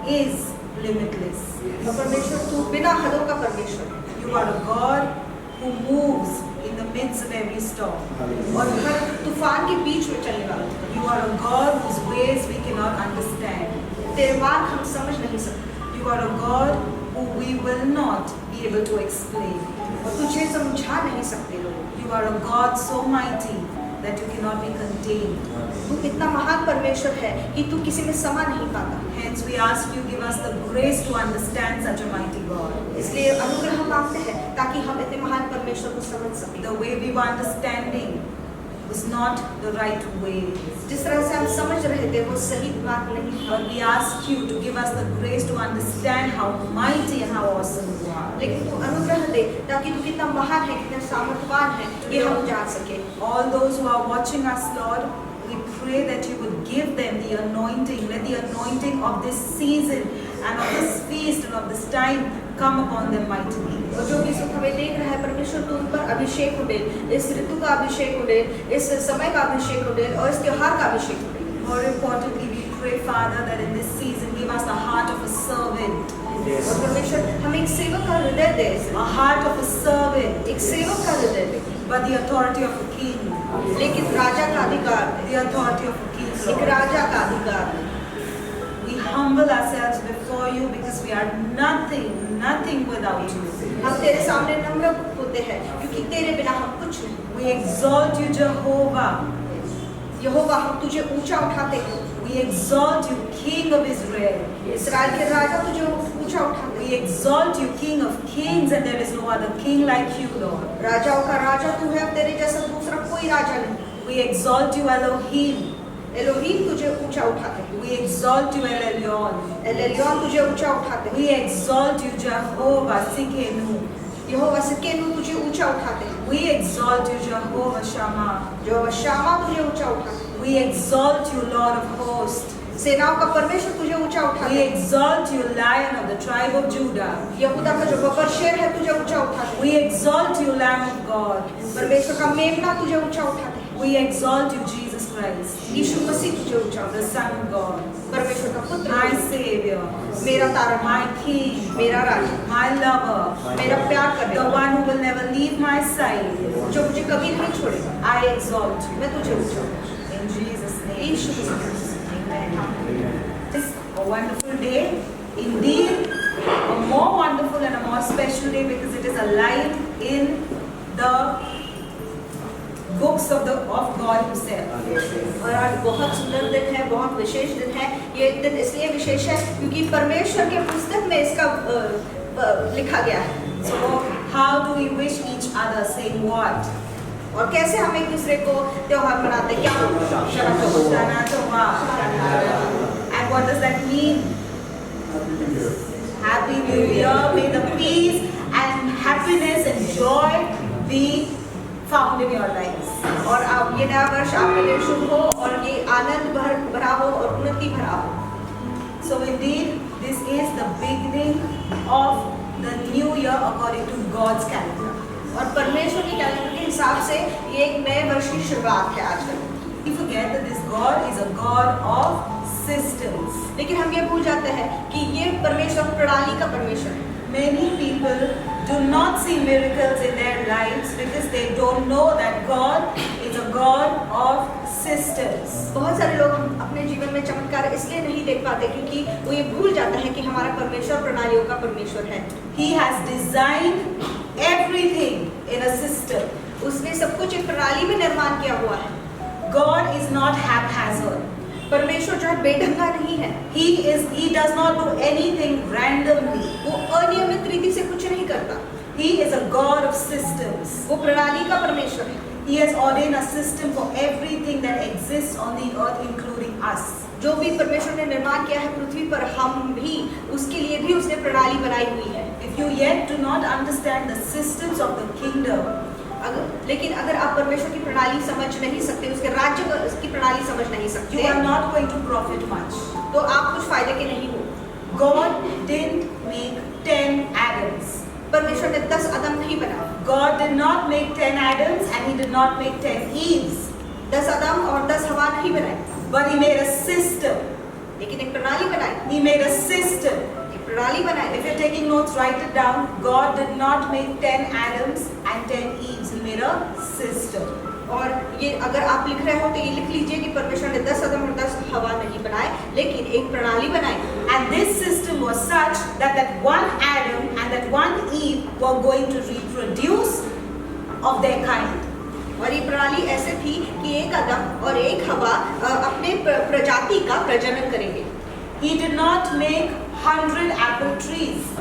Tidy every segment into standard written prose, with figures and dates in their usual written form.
is limitless. और परमेश्वर तू बिना हदों का परमेश्वर है। You are a God who moves in the midst of every storm. और हर तूफान के बीच में चलने वाला है। You are a God whose ways we cannot understand. तेरे मार्ग हम समझ नहीं सकते। You are a God who we will not be able to explain. और तुझे समझा नहीं सकते लोग। You are a God so mighty that you cannot be contained. तू इतना महान परमेश्वर है कि तू किसी में समा नहीं पाता। Hence we ask you, give us the grace to understand such a mighty God. इसलिए अनुग्रह मांगते हैं ताकि हम इतने महान परमेश्वर को समझ सकें। The way we were understanding was not the right way. जिस तरह से हम समझ रहे थे वो सही बात नहीं था। But we ask you to give us the grace to understand how mighty and how awesome you are. लेकिन तू अनुग्रह दे ताकि तू कितना महान है, कितना सामर्थ्यवान है, ये हम जान सके। All those who are watching us, Lord, we pray that you would give them the anointing. Let the anointing of this season and of this feast and of this time come upon them mightily. और जो भी सुख हमें देख रहा है परमेश्वर तू उन पर अभिषेक उड़े, इस ऋतु का अभिषेक उड़े, इस समय का अभिषेक उड़े और इस त्योहार का अभिषेक उड़े। More importantly, we pray, Father, that in this season give us the heart of a servant. और परमेश्वर हमें एक सेवक का हृदय दे, A heart of a servant, एक सेवक का हृदय दे, but the authority of a king. लेकिन राजा का अधिकार दे, The authority of a king. एक Lord. राजा का अधिकार दे। We humble ourselves before you because we are nothing without you. हम तेरे सामने नम्र होते हैं क्योंकि तेरे बिना हम कुछ नहीं। We exalt you, Jehovah. यहोवा हम तुझे ऊंचा उठाते हैं, We exalt you, King of Israel. इस्राएल के राजा तुझे ऊंचा उठाते We exalt you, King of kings, and there is no other king like you, Lord. हैं। राजाओं का राजा तू है, अब तेरे जैसा दूसरा कोई राजा नहीं। We exalt you, Elohim. Elohim तुझे ऊंचा उठाते हैं, We exalt you, El Elyon. El Elyon तुझे ऊंचा उठाते हैं, We exalt you, Jehovah Sikenu. यहोवा सिकेनु तुझे ऊंचा उठाते हैं, We exalt you, Jehovah Shammah. यहोवा शामा तुझे ऊंचा उठाते हैं, We exalt you, Lord of hosts. सेनाओं का परमेश्वर तुझे ऊंचा उठाते We हैं, exalt you, Lion of the tribe of Judah. यहूदा का जो बबर शेर है तुझे ऊंचा उठाते हैं, We exalt you, Lamb of God. परमेश्वर का मेमना तुझे ऊंचा उठाते हैं, We exalt you, Jesus Christ, यीशु मसीह तुझे ऊंचा उठाते the हैं, Son of God, परमेश्वर का पुत्र, my Savior, मेरा तारण, my King, मेरा राजा, my lover, मेरा प्यार करने the वाला, one who will never leave my side. जो मुझे कभी नहीं छोड़ेगा। I exalt you मैं तुझे ऊंचा उठाऊंगा। in Jesus' name. Yeshu Masih. Amen. It's a wonderful day, indeed, a more wonderful and a more special day because it is alive in the books of God Himself. और आज बहुत सुंदर दिन है, बहुत विशेष दिन है। ये दिन इसलिए विशेष है क्योंकि परमेश्वर के पुस्तक में इसका लिखा गया है। So, how do we wish each other, saying what? और कैसे हम एक दूसरे को त्योहार मनाते हैं? क्या Shana Tova. And what does that mean? Happy New Year. May the peace and happiness and joy be found in your lives. और अब ये नया वर्ष आपके लिए शुभ हो और ये आनंद भरा हो और उन्नति भरा हो। So indeed, this is the beginning of the new year according to God's calendar. और परमेश्वर के कैलेंडर के हिसाब से ये एक नए वर्ष की शुरुआत है आज का। We forget that this God is a God of systems. लेकिन हम ये भूल जाते हैं कि ये परमेश्वर प्रणाली का परमेश्वर है। Many people do not see miracles in their lives because they don't know that God is a God of systems. बहुत सारे लोग अपने जीवन में चमत्कार इसलिए नहीं देख पाते क्योंकि वो ये भूल जाते हैं कि हमारा परमेश्वर प्रणालियों का परमेश्वर है। He has designed everything in a system. उसने सब कुछ एक प्रणाली में निर्माण किया हुआ है। God is not haphazard. परमेश्वर जो है बेढंगा नहीं है। He does not do anything randomly. वो अनियमित रीति से कुछ नहीं करता। He is a God of systems. वो प्रणाली का परमेश्वर है। He has ordained a system for everything that exists on the earth, including us. जो भी परमेश्वर ने निर्माण किया है पृथ्वी पर, हम भी उसके लिए भी उसने प्रणाली बनाई हुई है। If you yet do not understand the systems of the kingdom, लेकिन अगर आप परमेश्वर की प्रणाली समझ नहीं सकते, उसके राज्य की प्रणाली समझ नहीं सकते, you are not going to profit much. तो आप कुछ फायदे के नहीं हो। God didn't make 10 Adams. परमेश्वर ने 10 आदम नहीं बनाया। God did not make 10 Adams and He did not make 10 Eves. 10 आदम और 10 हवा नहीं बनाए। But He made a system. लेकिन एक प्रणाली बनाई, He made a system. एक प्रणाली बनाई। If you're taking notes, write it down. God did not make 10 Adams and 10 Eves. He made a system. और ये अगर आप लिख रहे हो तो ये लिख लीजिए कि परमेश्वर ने 10 आदम और 10 हवा नहीं बनाए, लेकिन एक प्रणाली बनाई। And this system was such that that one Adam and that one Eve were going to reproduce of their kind. और ये प्रणाली ऐसे थी कि एक आदम और एक हवा अपने प्रजाति का प्रजनन करेंगे। He did not make 100 apple trees.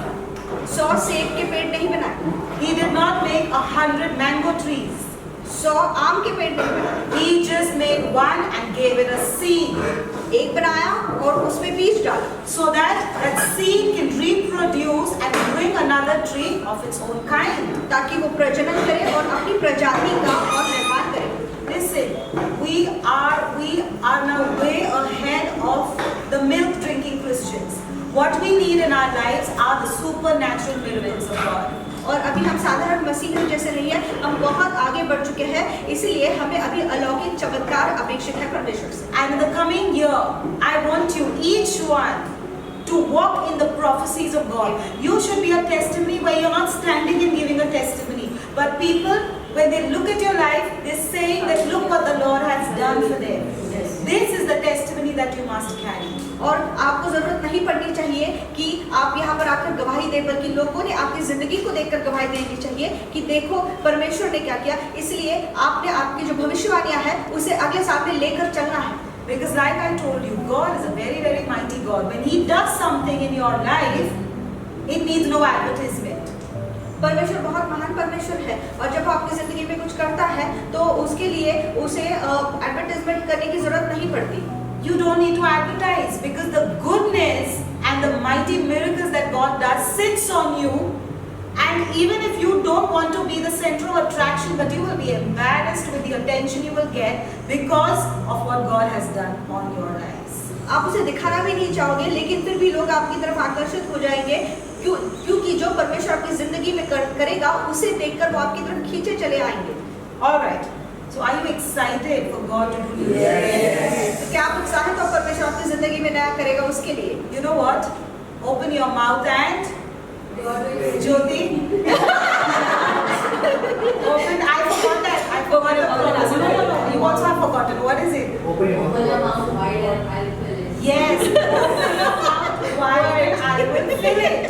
100 सेब के पेड़ नहीं बनाए, He did not make 100 mango trees. 100 आम के पेड़ नहीं बनाए, He just made one and gave it a seed एक बनाया और उसमें बीज डाला, so that that seed can reproduce and bring another tree of its own kind. ताकि वो प्रजनन करे और अपनी प्रजाति का और निर्माण करे। Listen, we are now way ahead of the milk drinking Christians. What we need in our lives are the supernatural miracles of God. और अभी हम साधारण मसीह जैसे नहीं है, हम बहुत आगे बढ़ चुके हैं, इसीलिए हमें अभी अलौकिक चमत्कार अपेक्षित है परमेश्वर से। And in the coming year, I want you, each one, to walk in the prophecies of God. You should be a testimony where you're not standing and giving a testimony, but people, when they look at your life, they're saying that look what the Lord has done for them. This is the testimony that you must carry. और आपको जरूरत नहीं पड़नी चाहिए कि आप यहाँ पर आकर गवाही दें, बल्कि लोगों ने आपकी जिंदगी को देखकर गवाही देनी चाहिए कि देखो परमेश्वर ने क्या किया। इसलिए आपने आपकी जो भविष्यवाणियां हैं उसे अगले साल में लेकर चलना है। Because like I told you, God is a very, very mighty God. When He does something in your life, it needs no advertisement. परमेश्वर बहुत महान परमेश्वर है, और जब आपकी जिंदगी में कुछ करता है तो उसके लिए उसे एडवर्टाइजमेंट करने की जरूरत नहीं पड़ती। You don't need to advertise, because the goodness and the mighty miracles that God does sits on you. And even if you don't want to be the center of attraction, but you will be embarrassed with the attention you will get because of what God has done on your lives. आप उसे दिखाना भी नहीं चाहोगे, लेकिन फिर भी लोग आपकी तरफ आकर्षित हो जाएंगे, क्योंकि जो परमेश्वर आपकी जिंदगी में करेगा उसे देखकर वो आपकी तरफ खींचे चले आएंगे। All right. So are you excited for God to do this? Yes. तो क्या आप उत्साहित हो परमेश्वर आपकी जिंदगी में नया करेगा उसके लिए? You know what? Open your mouth and Jyoti. Open. I forgot that. I forgot it. No. You also have forgotten. What is it? Open your mouth wide and I'll fill it. Yes. Open your mouth wide and I will fill it.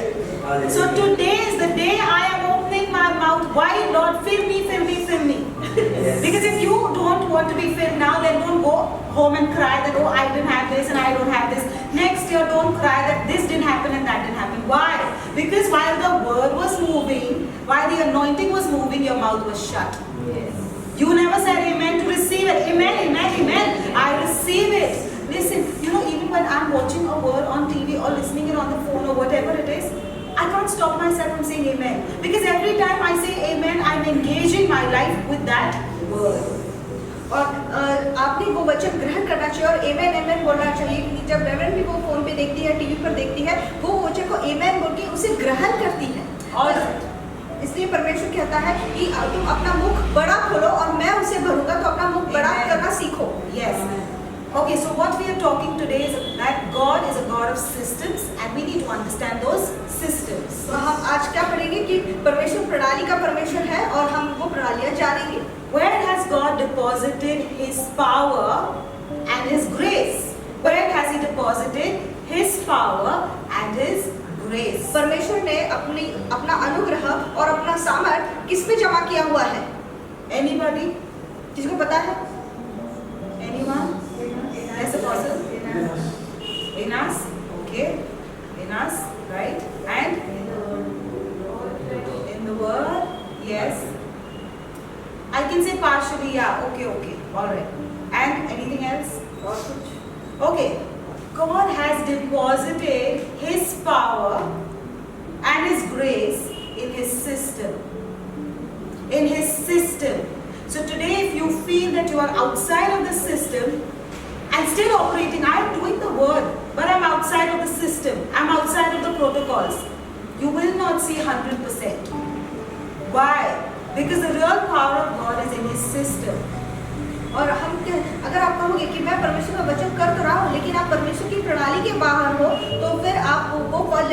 So today is the day I am opening my mouth wide. Lord, fill me, fill me, fill me. Yes. Because if you don't want to be filled now, then don't go home and cry that, oh, I didn't have this and I don't have this. Next year, don't cry that this didn't happen and that didn't happen. Why? Because while the word was moving, while the anointing was moving, your mouth was shut. Yes. You never said amen to receive it. Amen, amen, amen. I receive it. Listen, you know, even when I'm watching a word on TV or listening it on the phone or whatever it is, I can't stop myself from saying amen. Because every time I say amen, I'm engaging my life with that word. और आपने वो वचन ग्रहण करना चाहिए और amen amen बोलना चाहिए, कि जब रेवरेंड भी वो फोन पे देखती है, टीवी पर देखती है, वो वचन को एमेन बोल के उसे ग्रहण करती है। और इसलिए परमेश्वर कहता है कि तुम अपना मुख बड़ा खोलो और मैं उसे भरूंगा, तो अपना मुख बड़ा करना सीखो। Yes. Okay, so what we are talking today is that God is a God of systems and we need to understand those systems. तो हम आज क्या पढ़ेंगे कि परमेश्वर प्रणाली का परमेश्वर है और हम वो प्रणालियाँ जानेंगे। Where has God deposited His power and His grace? Where has He deposited His power and His grace? परमेश्वर ने अपना अनुग्रह और अपना सामर्थ किस पे जमा किया हुआ है? Anybody? किसको पता है? Anyone? Yes, Apostle? In us? Okay. In us, right? And? In the Word? Yes. I can say partially, yeah. Okay. Alright. And anything else? और कुछ? Okay. God has deposited His power and His grace in His system. In His system. So today if you feel that you are outside of the system and still operating, I am doing the word, but I'm outside of the system, I'm outside of the protocols, you will not see 100%. Why? Because the real power of God is in His system. और हम अगर आप कहोगे कि मैं परमेश्वर का वचन कर तो रहा हूँ, लेकिन आप परमेश्वर की प्रणाली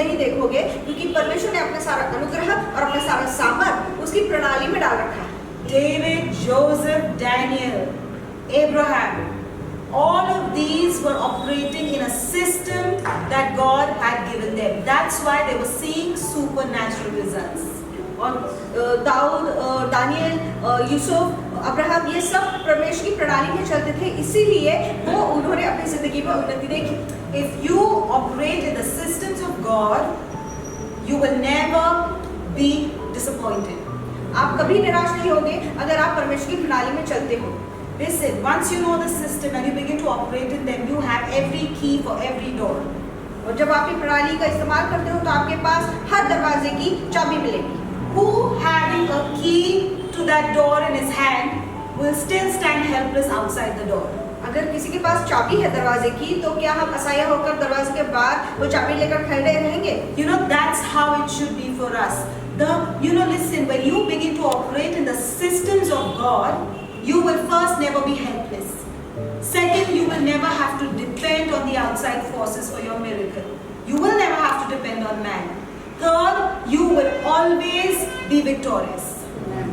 नहीं देखोगे, क्योंकि परमेश्वर ने अपना सारा अनुग्रह और अपना सारा सामर्थ उसकी प्रणाली में डाल रखा है। David, Joseph, Daniel, Abraham, all of these were operating in a system that God had given them. That's why they were seeing supernatural results. और दाऊद, दानियल, यूसुफ, अब्राहम, ये सब परमेश्वर की प्रणाली में चलते थे, इसीलिए वो उन्होंने अपनी जिंदगी में उन्नति देखी। If you operate in the systems of God, you will never be disappointed. आप कभी निराश नहीं होंगे अगर आप परमेश्वर की प्रणाली में चलते हो। Listen, once you know the system and you begin to operate in them, you have every key for every door. और जब आप ये प्रणाली का इस्तेमाल करते हो तो आपके पास हर दरवाजे की चाबी मिलेगी। Who having a key to that door in his hand will still stand helpless outside the door? अगर किसी के पास चाबी है दरवाजे की, तो क्या हम असहाय होकर दरवाजे के बाहर वो चाबी लेकर खड़े रहेंगे? You know, that's how it should be for us. Listen, when you begin to operate in the systems of God, you will first never be helpless. Second, you will never have to depend on the outside forces for your miracle. You will never have to depend on man. Third, you will always be victorious.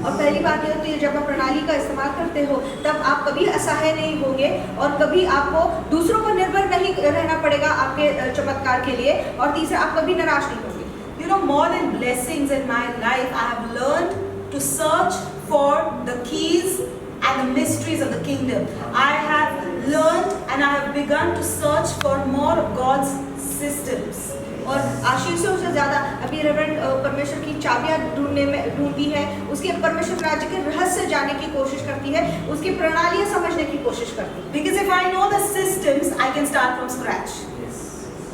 और पहली बात यह होती है, जब आप प्रणाली का इस्तेमाल करते हो तब आप कभी असहाय नहीं होंगे और कभी आपको दूसरों पर निर्भर नहीं रहना पड़ेगा आपके चमत्कार के लिए, और तीसरा, आप कभी निराश नहीं होंगे। You know, more than blessings in my life, I have learned to search for the keys and the mysteries of the kingdom. I have learned and I have begun to search for more of God's systems. और आशीषों से ज़्यादा अभी reverend परमेश्वर की चाबियाँ ढूंढती है, उसके परमेश्वर राज्य के रहस्य जानने की कोशिश करती है, उसकी प्रणालियाँ समझने की कोशिश करती है। Because if I know the systems, I can start from scratch.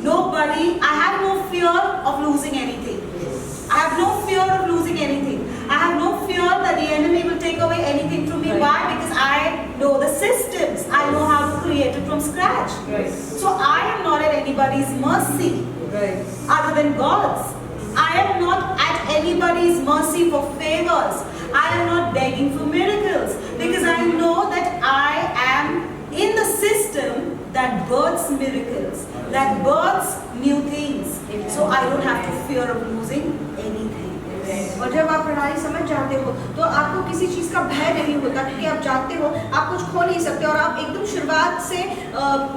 I have no fear of losing anything. I have no fear of losing anything. I have no fear that the enemy will take away anything from me. Right. Why? Because I know the systems. I know how to create it from scratch. Right. So I am not at anybody's mercy Right. other than God's. I am not at anybody's mercy for favors. I am not begging for miracles, because I know that I am in the system that births miracles, that births new things. So I don't have to fear of losing anything. और जब आप प्रणाली समझ जाते हो तो आपको किसी चीज़ का भय नहीं होता, क्योंकि आप जानते हो आप कुछ खो नहीं सकते और आप एकदम शुरुआत से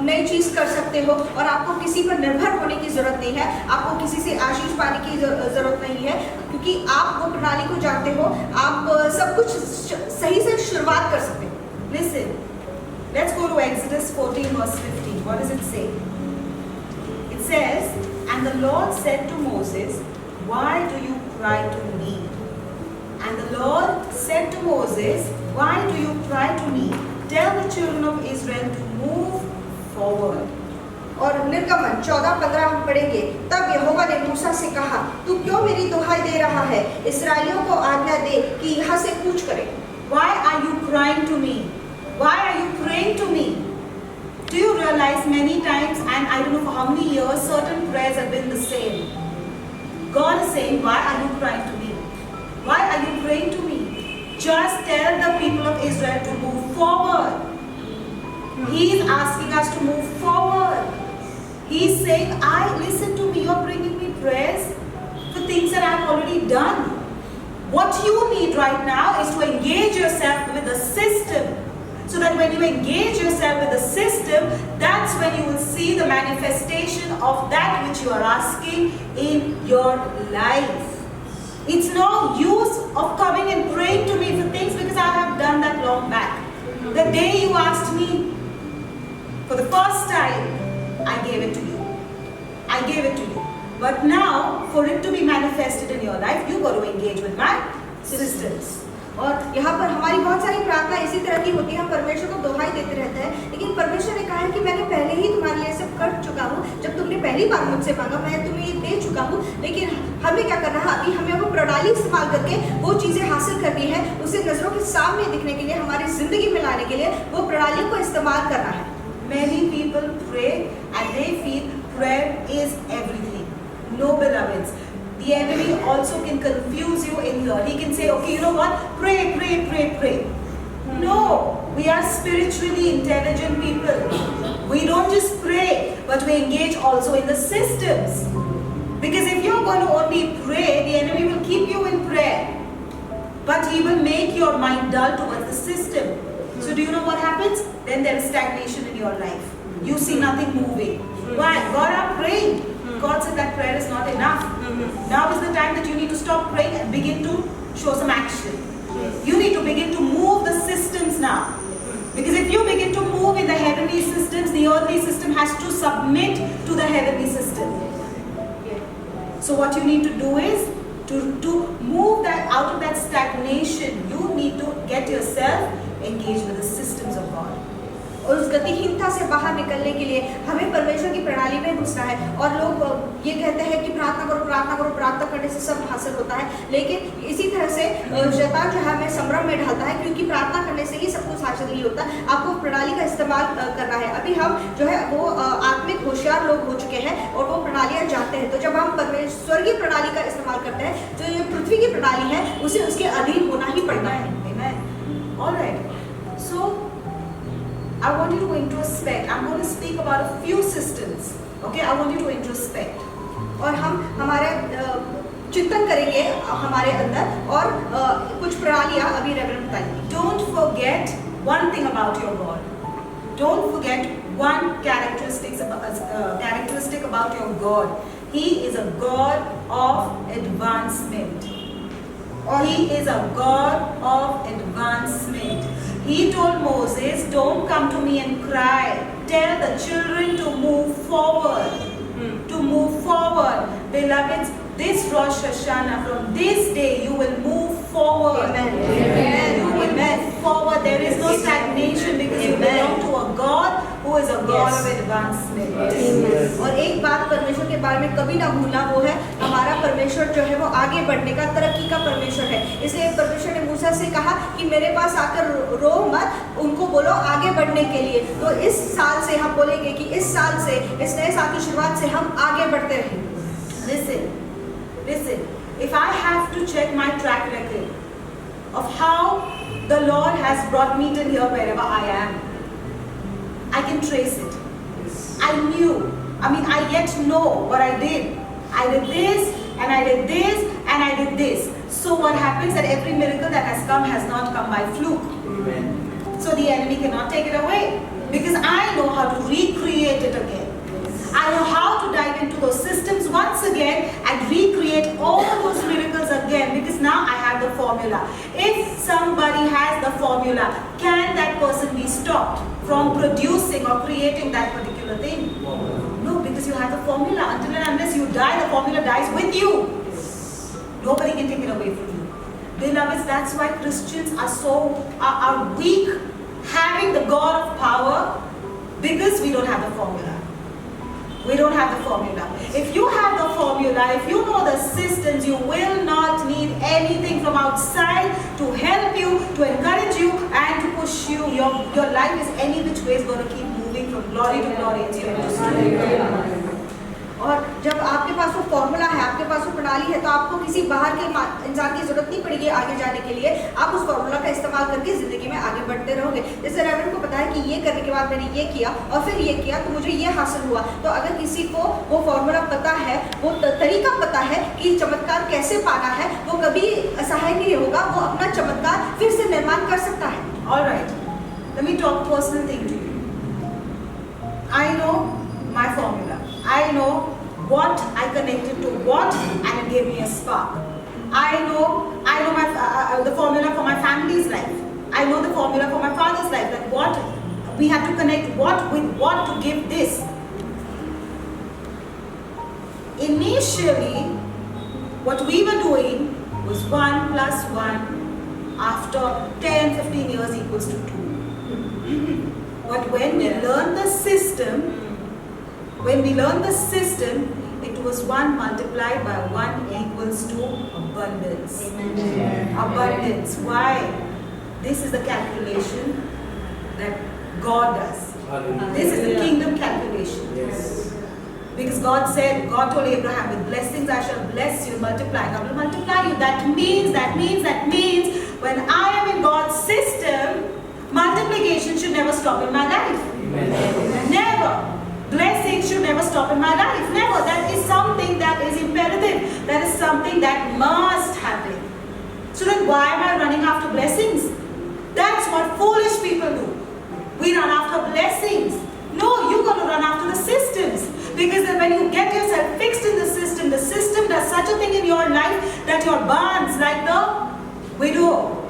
नई चीज़ कर सकते हो, और आपको किसी पर निर्भर होने की ज़रूरत नहीं है, आपको किसी से आशीष पाने की ज़रूरत नहीं है, क्योंकि आप वो प्रणाली को जानते हो, आप सब कुछ सही से शुरुआत कर सकते हो। Listen, let's go to Exodus 14 verse 15. What does it say? It says, "And the Lord said to Moses, why do you cry to me? And the Lord said to Moses, why do you cry to me? Tell the children of Israel to move forward." और निर्गमन 14-15 हम पढ़ेंगे, तब यहोवा ने मूसा से कहा, तू क्यों मेरी दुहाई दे रहा है? इस्राएलियों को आज्ञा दे कि यहाँ से कूच करें। Why are you crying to me? Why are you praying to me? Do you realize many times, and I don't know for how many years, certain prayers have been the same. God is saying, why are you crying to me? Why are you praying to me? Just tell the people of Israel to move forward. He is asking us to move forward. He is saying, listen to me, you're bringing me prayers for things that I've already done. What you need right now is to engage yourself with the system. So that when you engage yourself with the system, that's when you will see the manifestation of that which you are asking in your life. It's no use of coming and praying to me for things, because I have done that long back. The day you asked me for the first time, I gave it to you. I gave it to you. But now, for it to be manifested in your life, you got to engage with my systems. और यहाँ पर हमारी बहुत सारी प्रार्थना इसी तरह की होती है, हम परमेश्वर को दुहाई देते रहते हैं, लेकिन परमेश्वर ने कहा है कि मैंने पहले ही तुम्हारे लिए सब कर चुका हूँ, जब तुमने पहली बार मुझसे मांगा मैं तुम्हें ये दे चुका हूँ। लेकिन हमें क्या करना है, अभी हमें वो प्रणाली इस्तेमाल करके वो चीज़ें हासिल करनी है, उसे नज़रों के सामने दिखने के लिए, हमारी ज़िंदगी में लाने के लिए वो प्रणाली को इस्तेमाल करना है। Many people pray and they feel prayer is everything. No, beloveds. The enemy also can confuse you in here. He can say, okay, you know what? Pray, pray, pray, pray. No, we are spiritually intelligent people. We don't just pray, but we engage also in the systems. Because if you're going to only pray, the enemy will keep you in prayer. But he will make your mind dull towards the system. So do you know what happens? Then there is stagnation in your life. You see nothing moving. Why? God, I'm praying. God said that prayer is not enough. Now is the time that you need to stop praying and begin to show some action. You need to begin to move the systems now. Because if you begin to move in the heavenly systems, the earthly system has to submit to the heavenly system. So what you need to do is to move that out of that stagnation. You need to get yourself engaged with the systems of God. और उस गतिहीनता से बाहर निकलने के लिए हमें परमेश्वर की प्रणाली में घुसना है। और लोग ये कहते हैं कि प्रार्थना करो, प्रार्थना करो, प्रार्थना करने से सब हासिल होता है। लेकिन इसी तरह से शैतान जो है हमें संभ्रम में डालता है, क्योंकि प्रार्थना करने से ही सब कुछ हासिल नहीं होता। आपको प्रणाली का इस्तेमाल करना है। अभी हम जो है वो आत्मिक होशियार लोग हो चुके हैं और वो प्रणालियाँ जानते हैं। तो जब हम परमेश्वर की प्रणाली का इस्तेमाल करते हैं, जो ये पृथ्वी की प्रणाली है उसे उसके अधीन होना ही पड़ता है। All right. So I want you to introspect. I'm going to speak about a few systems. Okay, I want you to introspect. और हम हमारे चिंतन करेंगे हमारे अंदर और कुछ प्रणालियाँ अभी रेवरेंड बताएंगे। Don't forget one thing about your God. Don't forget one characteristic about your God. He is a God of advancement. He is a God of advancement. He told Moses, don't come to me and cry. Tell the children to move forward. To move forward. Beloveds, this Rosh Hashanah, from this day, you will move forward. Amen. You will move forward. There is no stagnation because you belong to a God who is a God of advancement. और एक बात परमेश्वर के बारे में कभी ना भूलना, वो है हमारा परमेश्वर जो है वो आगे बढ़ने का, तरक्की का परमेश्वर है। इसलिए परमेश्वर ने मूसा से कहा कि मेरे पास आकर रो मत, उनको बोलो आगे बढ़ने के लिए। तो इस साल से हम बोलेंगे कि इस साल से, इस नए साल की शुरुआत से हम आगे बढ़ते रहें। Listen, if I have to check my track record of how the Lord has brought me till here wherever I am, I can trace it. I yet know what I did. I did this, and I did this, and I did this. So what happens that every miracle that has come has not come by fluke. Amen. So the enemy cannot take it away, because I know how to recreate it again. I know how to dive into those systems once again and recreate all those miracles again, because now I have the formula. If somebody has the formula, can that person be stopped from producing or creating that particular thing? No, because you have the formula. Until and unless you die, the formula dies with you. Nobody can take it away from you. Beloveds, that's why Christians are weak having the God of power, because we don't have the formula. We don't have the formula. If you have the formula, if you know the systems, you will not need anything from outside to help you, to encourage you, and to push you. Your life is any which way is going to keep moving from glory to glory. It's going to और जब आपके पास वो formula है, आपके पास वो प्रणाली है, तो आपको किसी बाहर के इंसान की जरूरत नहीं पड़ेगी आगे जाने के लिए। आप उस फॉर्मूला का इस्तेमाल करके जिंदगी में आगे बढ़ते रहोगे। जैसे रेवरेंड को पता है कि ये करने के बाद मैंने ये किया और फिर ये किया तो मुझे ये हासिल हुआ। तो अगर किसी को वो फॉर्मूला पता है, वो तरीका पता है कि चमत्कार कैसे पाना है, वो कभी असहाय नहीं होगा, वो अपना चमत्कार फिर से निर्माण कर सकता है। Alright, let me talk personal thing to you. I know my formula. I know what I connected to what, and it gave me a spark. I know the formula for my family's life. I know the formula for my father's life, that what we have to connect what with what to give this. Initially, what we were doing was 1 plus 1 after 10-15 years equals to 2. But when we learn the system, it was 1 multiplied by 1 equals to abundance. Amen. Abundance. Why? This is the calculation that God does. This is the kingdom calculation. Yes. Because God told Abraham, with blessings I shall bless you, multiply, I will multiply you. That means, when I am in God's system, multiplication should never stop in my life. Amen. Never. Blessing blessings should never stop in my life. Never. That is something that is imperative. That is something that must happen. So then why am I running after blessings? That's what foolish people do. We run after blessings. No, you're going to run after the systems. Because then when you get yourself fixed in the system does such a thing in your life that your barns, like the widow,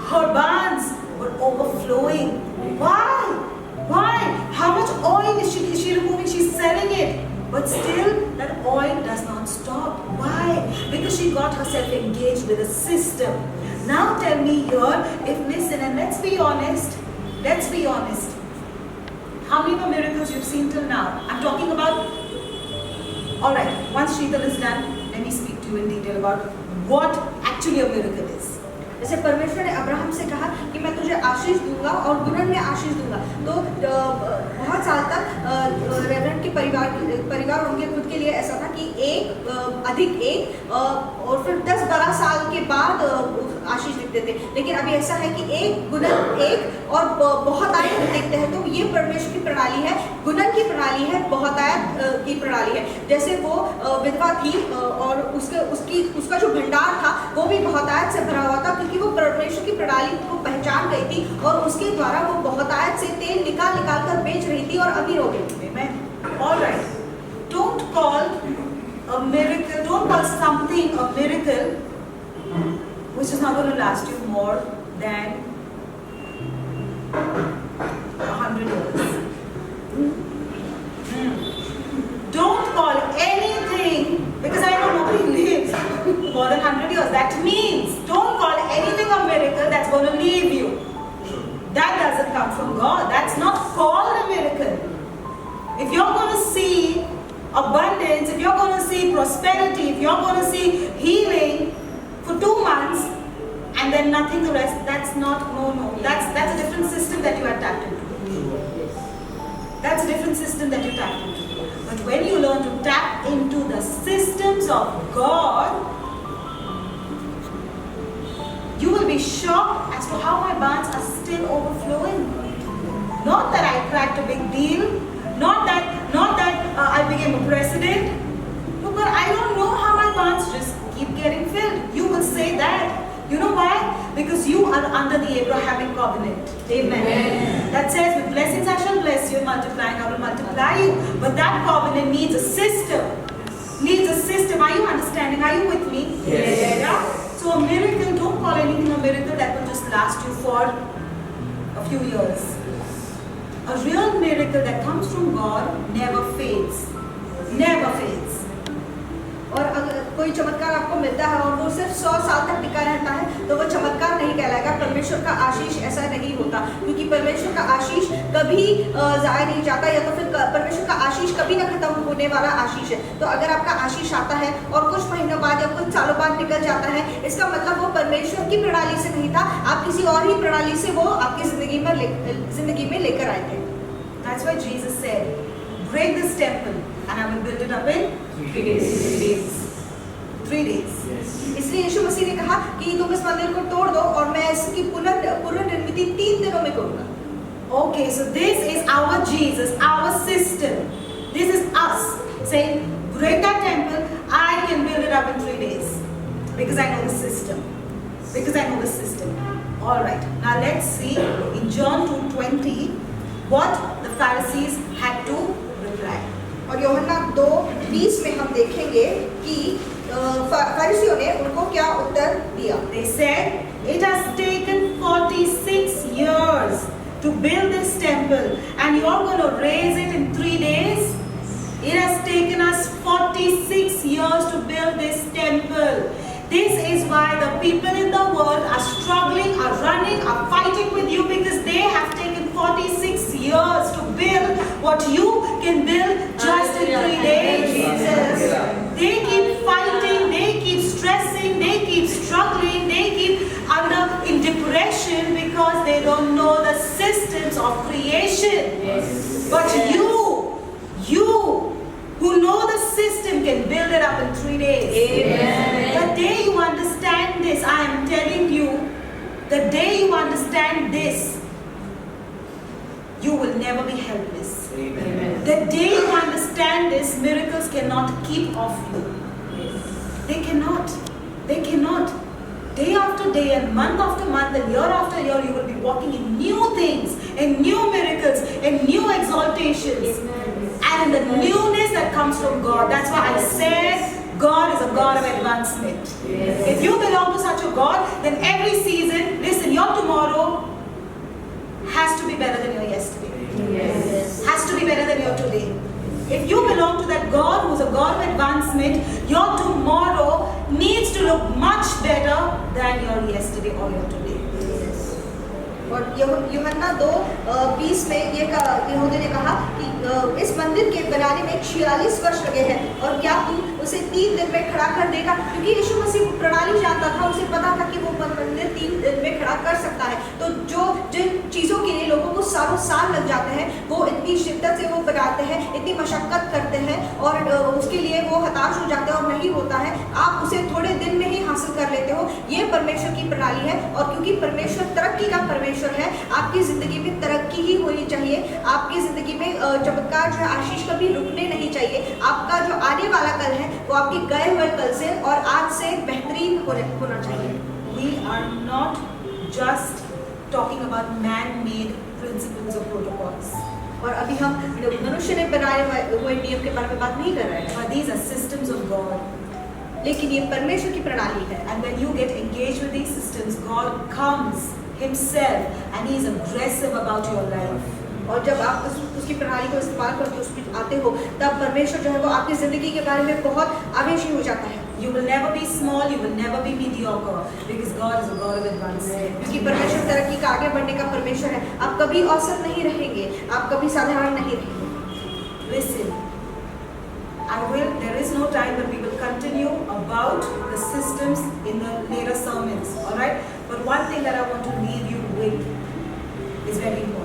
her barns were overflowing. Why? Why? How much oil is she removing? She's selling it. But still, that oil does not stop. Why? Because she got herself engaged with a system. Now tell me here, listen, and let's be honest. How many more miracles you've seen till now? I'm talking about, alright, once Sheetal is done, let me speak to you in detail about what actually a miracle is. जैसे परमेश्वर ने Abraham से कहा कि मैं तुझे आशीष दूंगा और गुणन में आशीष दूंगा, तो बहुत साल तक रेवरेंट के परिवार उनके खुद के लिए ऐसा था कि एक और फिर 10-12 साल के बाद आशीष दिखते थे। लेकिन अभी ऐसा है कि एक गुणन एक और बहुत आयत देखते हैं। तो ये परमेश्वर की प्रणाली है, गुणन की प्रणाली है, बहुत आयत की प्रणाली है। जैसे वो विधवा थी और उसका जो भंडार था वो भी बहुत आयत से भरा हुआ था, क्योंकि वो परमेश्वर की प्रणाली को पहचान गई थी और उसके द्वारा वो बहुत आयत से तेल निकाल कर बेच रही थी और अमीर हो गई थी। All right. Don't call a miracle, don't call something a miracle which is not going to last you more than 100 years. Don't call anything, because I know nobody lives more than 100 years. That means don't call anything a miracle that's going to leave you. That doesn't come from God. That's not called a miracle. If you're going to see abundance, if you're going to see prosperity, if you're going to see healing for 2 months and then nothing the rest, that's not, no. That's a different system that you are tapped into. That's a different system that you tapped into. But when you learn to tap into the systems of God, you will be shocked as to how my barns are still overflowing. Not that I cracked a big deal, not that I became a president, no, but I don't know how my barns just keep getting filled. You will say that. You know why? Because you are under the Abrahamic covenant. Amen. That says, with blessings I shall bless you, multiplying I will multiply you. But that covenant needs a system. Needs a system. Are you understanding? Are you with me? Yes. Yeah? So a miracle, don't call anything a miracle that will just last you for a few years. A real miracle that comes from God never fades. Never fades. और अगर कोई चमत्कार आपको मिलता है और वो सिर्फ 100 साल तक टिका रहता है तो वो चमत्कार नहीं कहलाएगा। परमेश्वर का आशीष ऐसा नहीं होता, क्योंकि परमेश्वर का आशीष कभी जाया नहीं जाता, या तो फिर परमेश्वर का आशीष कभी ना खत्म होने वाला आशीष है। तो अगर आपका आशीष आता है और कुछ महीनों बाद या कुछ सालों बाद निकल जाता है, इसका मतलब वो परमेश्वर की प्रणाली से नहीं था, आप किसी और ही प्रणाली से वो आपकी जिंदगी में लेकर आए थे। That's why Jesus said, break this temple and I will build it up in 3 days. 3 days. इसलिए यीशु मसीह ने कहा कि तुम इस मंदिर को तोड़ दो और मैं इसकी पुनर्निर्मिति 3 दिनों में करूंगा। Okay, so this is our Jesus, our system. This is us saying, break that temple, I can build it up in 3 days. Because I know the system. Because I know the system. Alright, now let's see in John 2:20 what the Pharisees had to reply. और यूहन्ना 2:20 में हम देखेंगे कि फरीसियों ने उनको क्या उत्तर दिया। They said, it has taken 46 years to build this temple and you are going to raise it in 3 days? It has taken us 46 years to build this temple. This is why the people in the world are struggling, are running, are fighting with you, because they have taken 46 years to build what you can build just in 3 days. They keep fighting, they keep stressing, they keep struggling, they keep in depression because they don't know the systems of creation. Yes. But you who know the system can build it up in 3 days. Amen. The day you understand this, I am telling you, the day you understand this, you will never be helpless. Amen. The day you understand this, miracles cannot keep off you. They cannot. They cannot. Day after day and month after month and year after year, you will be walking in new things, in new miracles, in new exaltations. And in the newness that comes from God. That's why I said God is a God of advancement. If you belong to such a God, then every season, listen, your tomorrow has to be better than your yesterday. Has to be better than your today. If you belong to that God who's a God of advancement, your tomorrow needs to look much better than your yesterday or your today. और यूहन्ना 2:20 में यहूदी ने कहा कि इस मंदिर के बनाने में 46 वर्ष लगे हैं और क्या तू उसे 3 दिन में खड़ा कर देगा? क्योंकि यीशु मसीह प्रणाली जानता था, उसे पता था कि वो मंदिर 3 दिन में खड़ा कर सकता है। तो जिन चीज़ों के लिए लोगों को सालों साल लग जाते हैं, वो इतनी शिद्दत से वो बनाते हैं, इतनी मशक्कत करते हैं और उसके लिए वो हताश हो जाते हैं और नहीं होता है, आप उसे थोड़े दिन में ही हासिल कर लेते हो। ये परमेश्वर की प्रणाली है और क्योंकि परमेश्वर तरक्की का परमेश्वर है, आपकी जिंदगी में तरक्की ही होनी चाहिए। आपकी जिंदगी में चमत्कार जो है, आशीष कभी रुकने नहीं चाहिए। आपका जो आने वाला कल है वो आपके गए हुए कल से और आज से बेहतरीन होना चाहिए। We are not just talking about man-made principles or protocols. और अभी हम मनुष्य ने बनाए हुए नियम के बारे में बात नहीं कर रहे हैं, But these are systems of God. लेकिन ये परमेश्वर की प्रणाली है। And when you get engaged with these systems, God comes Himself and He is aggressive about your life. और जब आप उसकी प्रणाली को इस्तेमाल करके उसमें आते हो, तब परमेश्वर जो है वो आपकी जिंदगी के बारे में बहुत आवेशी हो जाता है। You will never be small, you will never be mediocre, because God is a God of advancement. क्योंकि परमेश्वर तरक्की का आगे बढ़ने का परमेश्वर है। आप कभी औसत नहीं रहेंगे, आप कभी साधारण नहीं रहेंगे। Listen, there is no time, but we will continue about the systems in the later sermons, alright? But one thing that I want to leave you with is very important.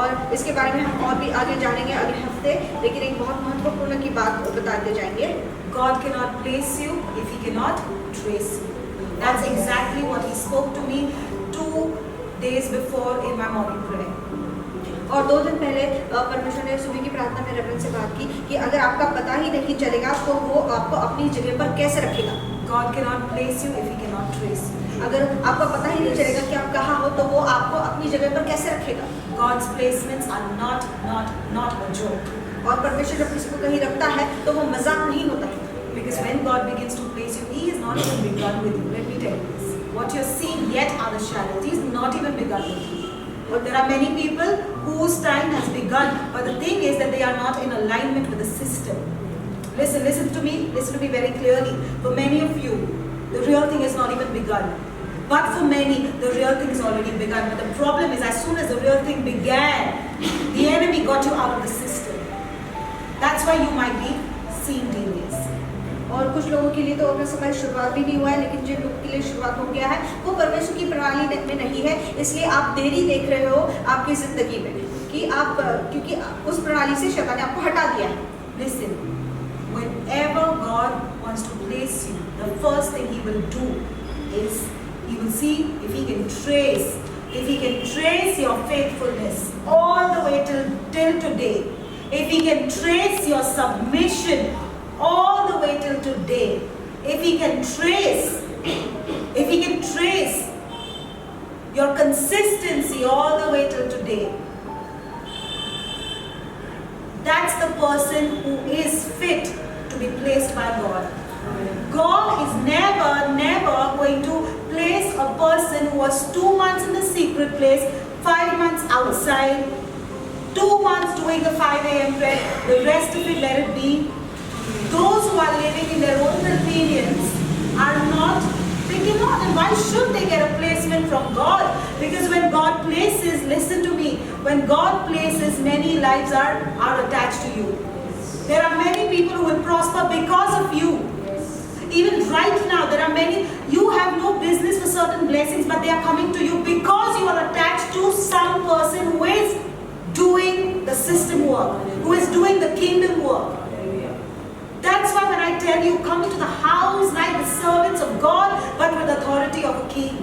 और इसके बारे में हम और भी आगे जानेंगे अगले हफ्ते, लेकिन एक बहुत महत्वपूर्ण की बात बताते जाएंगे। God cannot place you if He cannot trace you. That's exactly what He spoke to me 2 days before in my morning prayer. और 2 दिन पहले परमेश्वर ने सुबह की प्रार्थना में रेवरेंड से बात की कि अगर आपका पता ही नहीं चलेगा तो वो आपको अपनी जगह पर कैसे रखेगा। God cannot place you if He cannot trace you. अगर आपका पता ही नहीं चलेगा कि आप कहाँ हो तो वो आपको अपनी जगह पर कैसे रखेगा। God's placements are not a joke. और परमेश्वर जब किसी को कहीं रखता है तो वो मजाक नहीं होता है। Because when God begins to place you, He is not even begun with you. Let me tell you this. What you're seeing yet are the shadows. He is not even begun with you. But there are many people whose time has begun. But the thing is that they are not in alignment with the system. Listen to me very clearly. For many of you, the real thing has not even begun. But for many, the real thing has already begun. But the problem is, as soon as the real thing began, the enemy got you out of the system. That's why you might be seeing delays. और कुछ लोगों के लिए तो अपना समय शुरुआत भी नहीं हुआ है, लेकिन जिन लोगों के लिए शुरुआत हो गया है वो परमेश्वर की प्रणाली में नहीं है, इसलिए आप देरी देख रहे हो आपकी जिंदगी में कि आप क्योंकि उस प्रणाली से शैतान ने आपको हटा दिया है। Listen, whenever God wants to place you, the first thing He will do is He will see if He can trace your faithfulness all the way till today. If He can trace your submission all the way till today, if He can trace your consistency all the way till today, that's the person who is fit to be placed by God. God is never going to place a person who was 2 months in the secret place, 5 months outside, 2 months doing the 5 a.m. prayer, the rest of it let it be. Those who are living in their own convenience are not, they cannot, and why should they get a placement from God? Because when God places, listen to me, when God places, many lives are attached to you. There are many people who will prosper because of you. Even right now, there are many, you have no business for certain blessings, but they are coming to you because you are attached to some person who is doing the system work, who is doing the kingdom work. That's why when I tell you, come into the house like the servants of God, but with authority of a king.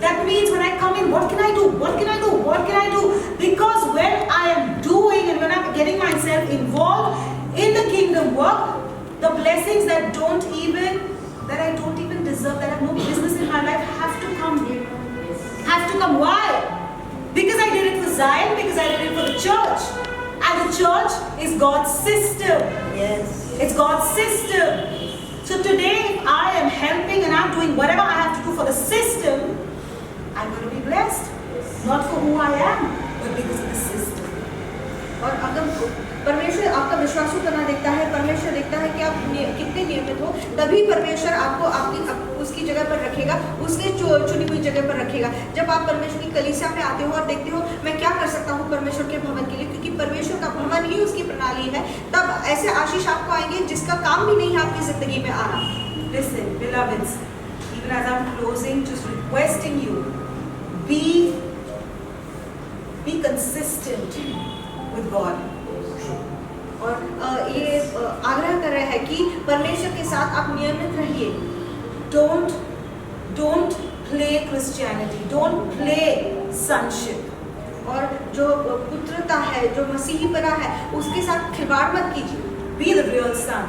That means when I come in, what can I do? What can I do? What can I do? Because when I am doing involving and when I'm getting myself involved in the kingdom work, the blessings that I don't even deserve, that have no business in my life, have to come. Have to come. Why? Because I did it for Zion, because I did it for the church. And the church is God's system. Yes. It's God's system. So today, if I am helping and I'm doing whatever I have to do for the system, I'm going to be blessed. Not for who I am, but because of the system. और अगर परमेश्वर आपका विश्वासु करना देखता है, परमेश्वर देखता है कि आप कितने नियमित हो, तभी परमेश्वर आपको उसकी जगह पर रखेगा, उसने चुनी हुई जगह पर रखेगा। जब आप परमेश्वर की कलीसिया में आते हो और देखते हो मैं क्या कर सकता हूँ परमेश्वर के भवन के लिए, क्योंकि परमेश्वर का भवन ही उसकी प्रणाली है, तब ऐसे आशीष आपको आएंगे जिसका काम भी नहीं है आपकी जिंदगी में आना। Listen, beloveds, even as I'm closing, just requesting you, be consistent with God. और ये आग्रह कर रहे हैं कि परमेश्वर के साथ आप नियमित रहिए। Don't play Christianity. Don't play sonship. और जो पुत्रता है, जो मसीहीपना है, उसके साथ खिलवाड़ मत कीजिए। Be the real son.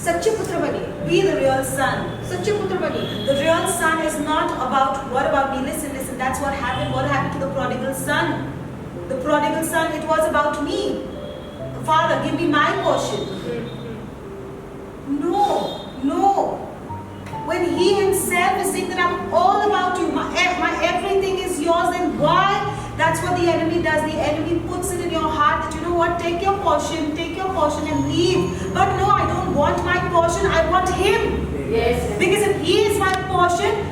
सच्चे पुत्र बनिए। Be the real son. सच्चे पुत्र बनिए। The real son is not about what about me. Listen. That's what happened. What happened to the prodigal son? The prodigal son, it was about me. Father, give me my portion. No. When he himself is saying that I'm all about you, my everything is yours, then why? That's what the enemy does. The enemy puts it in your heart that, you know what, take your portion and leave. But no, I don't want my portion, I want him. Yes. Because if he is my portion,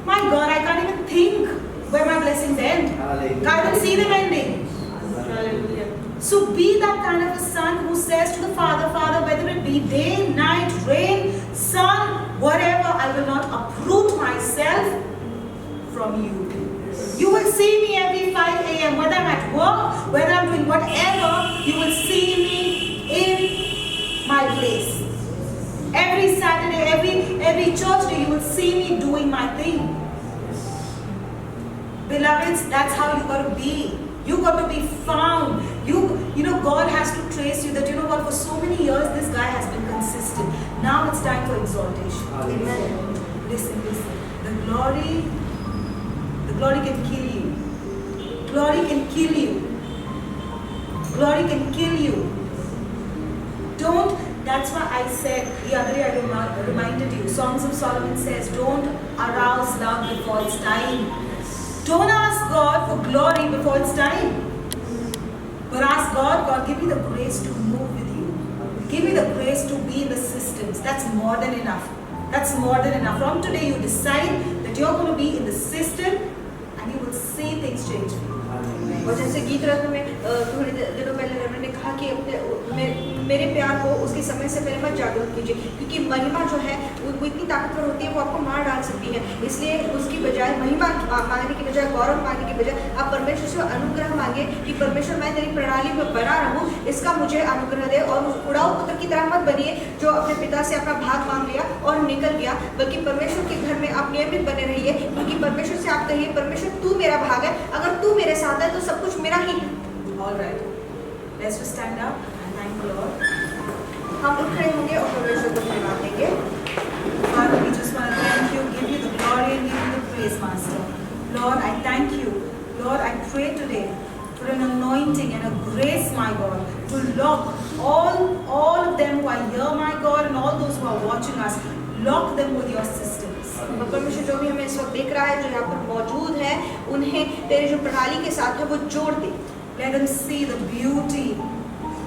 my God, I can't even think where my blessings end. Hallelujah. I don't see them ending. Hallelujah. So be that kind of a son who says to the Father, Father, whether it be day, night, rain, sun, whatever, I will not uproot myself from you. You will see me every 5 a.m. whether I'm at work, whether I'm doing whatever, you will see me in my place. Every Saturday, every church day, you will see me doing my thing. Beloveds, that's how you got to be. You got to be found. You know, God has to trace you that, you know what, for so many years this guy has been consistent. Now it's time for exaltation. Amen. Listen. The glory can kill you. Glory can kill you. Glory can kill you. That's why I said the other day, I reminded you, Songs of Solomon says, don't arouse love before it's time. Don't ask God for glory before it's time. But ask God, give me the grace to move with you. Give me the grace to be in the systems. That's more than enough. That's more than enough. From today, you decide that you're going to be in the system and you will see things change for you. और जैसे गीत रत्न में थोड़े दिनों पहले reverend ने कहा कि मेरे प्यार को उसके समय से पहले मत जागरूक कीजिए, क्योंकि महिमा जो है वो इतनी ताकतवर होती है, वो आपको मार डाल सकती है। इसलिए उसकी बजाय महिमा मांगने की बजाय, गौरव मांगने की बजाय आप परमेश्वर से अनुग्रह मांगे कि परमेश्वर मैं तेरी प्रणाली में बना रहूं, इसका मुझे अनुग्रह दे। और उस उड़ाऊ पुत्र की तरह मत बनिए जो अपने पिता से अपना भाग मांग लिया और निकल गया, बल्कि परमेश्वर के घर में आप नियमित बने रहिए, क्योंकि परमेश्वर से आप कहिए, परमेश्वर तू मेरा भाग है, अगर तू मेरे साथ है तो सब कुछ मेरा ही है। All right. Let's just stand up and thank the Lord. हम उठ खड़े होंगे और परमेश्वर को धन्यवाद देंगे। Father, we just want to thank you, give you the glory and give you the praise, Master. Lord, I thank you. Lord, I pray today for an anointing and a grace, my God, to lock all of them who are here, my God, and all those who are watching us, lock them with your systems. परमेश्वर जो भी हमें इस वक्त देख रहा है, जो यहाँ पर मौजूद है, उन्हें तेरे जो प्रणाली के साथ है वो जोड़ दे। Let them see the beauty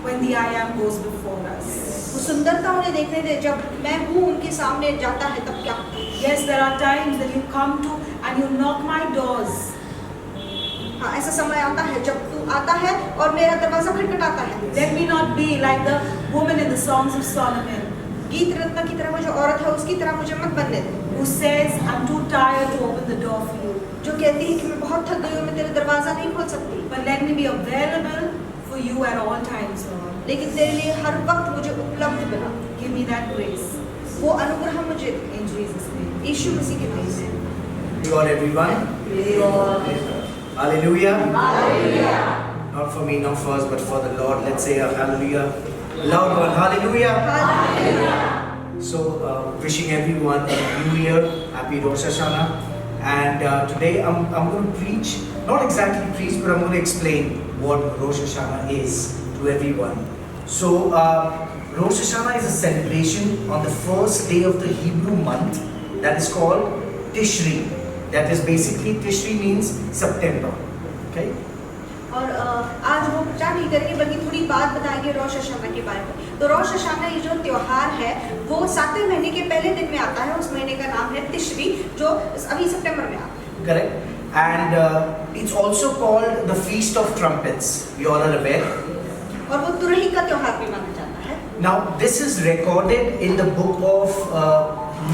when the I am goes before us. वो सुंदरता उन्हें देखने दे, जब मैं हूँ उनके सामने जाता है तब क्या। Yes, there are times that you come to and you knock my doors. हाँ, ऐसा समय आता है जब तू आता है और मेरा दरवाजा खटखटाता है। Let me not be like the woman in the Songs of Solomon, गीत रत्न की तरह वो जो औरत है उसकी तरह मुझे मत बनने दे, who says, I'm too tired to open the door for you. जो कहती है कि मैं बहुत थक गई हूँ, मैं तेरा दरवाजा नहीं खोल सकती। But let me be available for you at all times, Lord. लेकिन तेरे लिए हर वक्त मुझे उपलब्ध बना। Give me that grace. वो अनुग्रह मुझे दे। In Jesus' name. यीशु मसीह के नाम से। You all, everyone. Praise God. Hallelujah. Hallelujah. Not for me, not for us, but for the Lord. Let's say a hallelujah. Loud one, hallelujah. So, wishing everyone a new year, happy Rosh Hashanah. And today I'm going to preach, not exactly preach, but I'm going to explain what Rosh Hashanah is to everyone. So, Rosh Hashanah is a celebration on the first day of the Hebrew month that is called Tishri. That is basically, Tishri means September. Okay? और आज वो प्रचार नहीं करेंगे बल्कि थोड़ी बात बताएंगे रोश हशाना के बारे में। तो रोश हशाना ये जो त्योहार है वो 7वें महीने के पहले दिन में आता है। उस महीने का नाम है तिश्री जो अभी सितंबर में आता है। Correct. And it's also called the Feast of Trumpets. You all are aware. और वो तुरही का त्योहार भी माना जाता है। Now this is recorded in the book of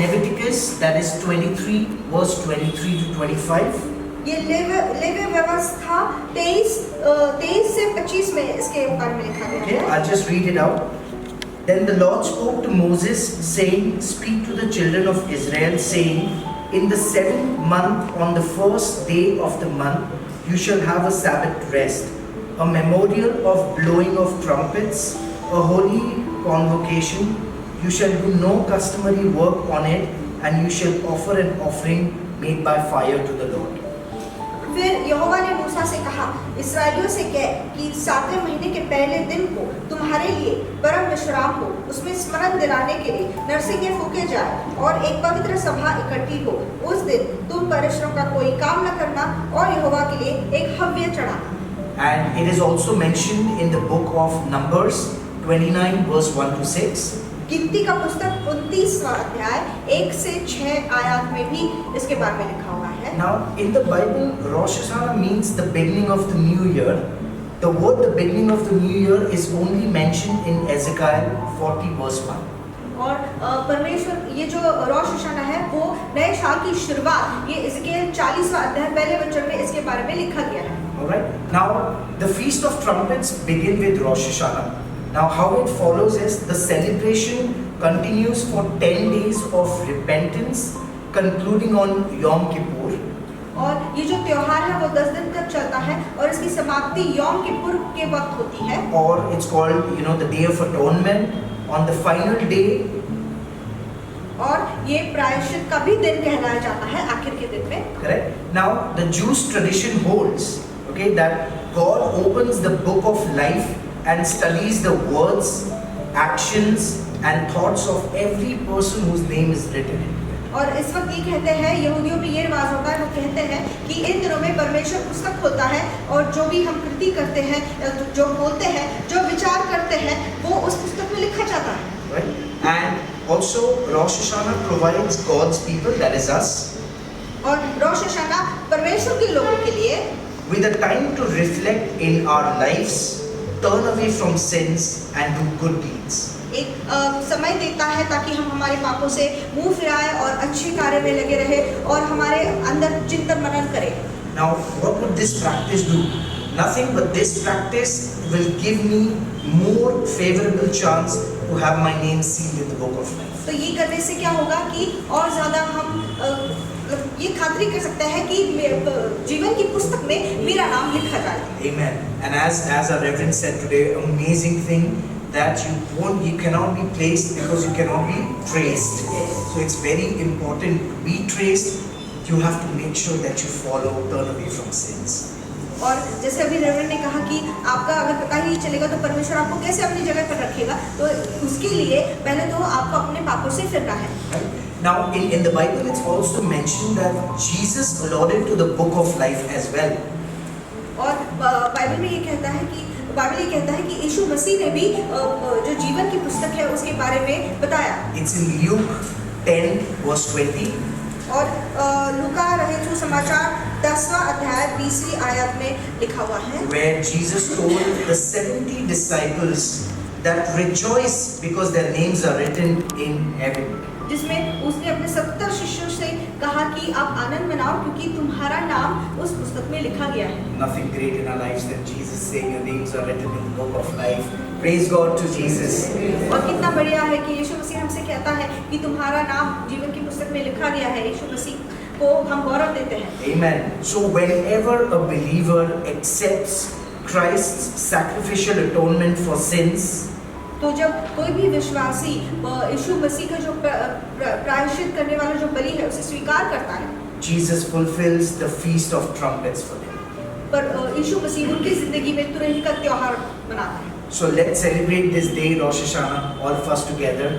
Leviticus, that is 23 verse 23 to 25. ये लेवी व्यवस्था 23 से 25 में इसके बारे में लिखा गया Okay, है। I'll just read it out. Then the Lord spoke to Moses, saying, Speak to the children of Israel, saying, In the 7th month, on the first day of the month, you shall have a Sabbath rest, a memorial of blowing of trumpets, a holy convocation. You shall do no customary work on it, and you shall offer an offering made by fire to the Lord. फिर यहोवा ने मूसा से कहा, इस्राएलियों से कह कि 7वें महीने के पहले दिन को तुम्हारे लिए परम विश्राम हो, उसमें स्मरण दिलाने के लिए नरसिंगे फूके जाए और एक पवित्र सभा इकट्ठी हो। उस दिन तुम परिश्रम का कोई काम न करना और यहोवा के लिए एक हव्य चढ़ाना। And it is also mentioned in the book of Numbers 29 verse 1 to 6. गिनती का पुस्तक 29वां अध्याय 1 से 6 आयत में भी इसके बारे में लिखा हुआ है। Now, in the Bible, Rosh Hashanah means the beginning of the new year. The word the beginning of the new year is only mentioned in Ezekiel 40 verse 1. और परमेश्वर ये जो रोश हशाना है वो नए साल की शुरुआत ये इज़राइल 40वां अध्याय पहले वचन में इसके बारे में लिखा गया है। Alright? Now, the Feast of Trumpets begin with Rosh Hashanah. Now, how it follows is the celebration continues for 10 days of repentance, concluding on Yom Kippur. और ये जो त्योहार है वो 10 दिन तक चलता है और इसकी समाप्ति यौम किपुर के वक्त होती है। Or it's called, the Day of Atonement. On the final day, और ये प्रायश्चित का भी दिन कहलाया जाता है आखिर के दिन में। correct? Now, the Jewish tradition holds, okay, that God opens the book of life and studies the words, actions, and thoughts of every person whose name is written in it. और इस वक्त ये कहते हैं यहूदियों में ये रिवाज होता है वो कहते हैं कि इन दिनों में परमेश्वर पुस्तक खोलता है और जो भी हम कृति करते हैं जो बोलते हैं जो विचार करते हैं वो उस पुस्तक में लिखा जाता है। Right? And also Rosh Hashanah provides God's people, that is us, और रोश हशाना परमेश्वर के लोगों के लिए with a time to reflect in our lives, turn away from sins and do good deeds. एक समय देता है ताकि हम हमारे पापों से मुंह फिराएं और अच्छे कार्य में लगे रहे और हमारे अंदर चिंतन मनन करें। Now, what would this practice do? Nothing but this practice will give me more favorable chance to have my name sealed in the book of life. तो ये करने से क्या होगा कि और ज़्यादा हम ये खातरी कर सकते हैं कि जीवन की पुस्तक में मेरा नाम लिखा जाए। Amen. And as our Reverend said today, amazing thing that you cannot be placed because you cannot be traced. So it's very important to be traced. You have to make sure that you follow, turn away from sins. और जैसे अभी reverend ने कहा कि आपका अगर पता ही नहीं चलेगा तो परमेश्वर आपको कैसे अपनी जगह पर रखेगा, तो उसके लिए पहले तो आपको अपने पापों से फिरना है। Now in the Bible it's also mentioned that Jesus alluded to the book of life as well. और बाइबल में ये कहता है कि यीशु मसीह ने भी जो जीवन की पुस्तक है उसके बारे में बताया। It's in Luke 10 verse 20. और लूका रचित सुसमाचार 10वां अध्याय 20वीं आयत में लिखा हुआ है, where Jesus told the 70 disciples that rejoice because their names are written in heaven. जिसमें उसने अपने 70 शिष्यों से कहा कि आप आनंद मनाओ क्योंकि तुम्हारा नाम उस पुस्तक में लिखा गया है। Nothing great in our lives than Jesus saying your names are written in the book of life. Praise God to Jesus. और कितना बढ़िया है कि यीशु मसीह हमसे कहता है कि तुम्हारा नाम जीवन की पुस्तक में लिखा गया है। यीशु मसीह को हम गौरव देते हैं। Amen. So whenever a believer accepts Christ's sacrificial atonement for sins, तो जब कोई भी विश्वासी यीशु मसीह का जो प्रायश्चित करने वाला जो बलि है उसे स्वीकार करता है, Jesus fulfills the feast of trumpets for them. पर यीशु मसीह उनकी जिंदगी में तुरही का त्योहार मनाता है। So let's celebrate this day, Rosh Hashanah, all of us together,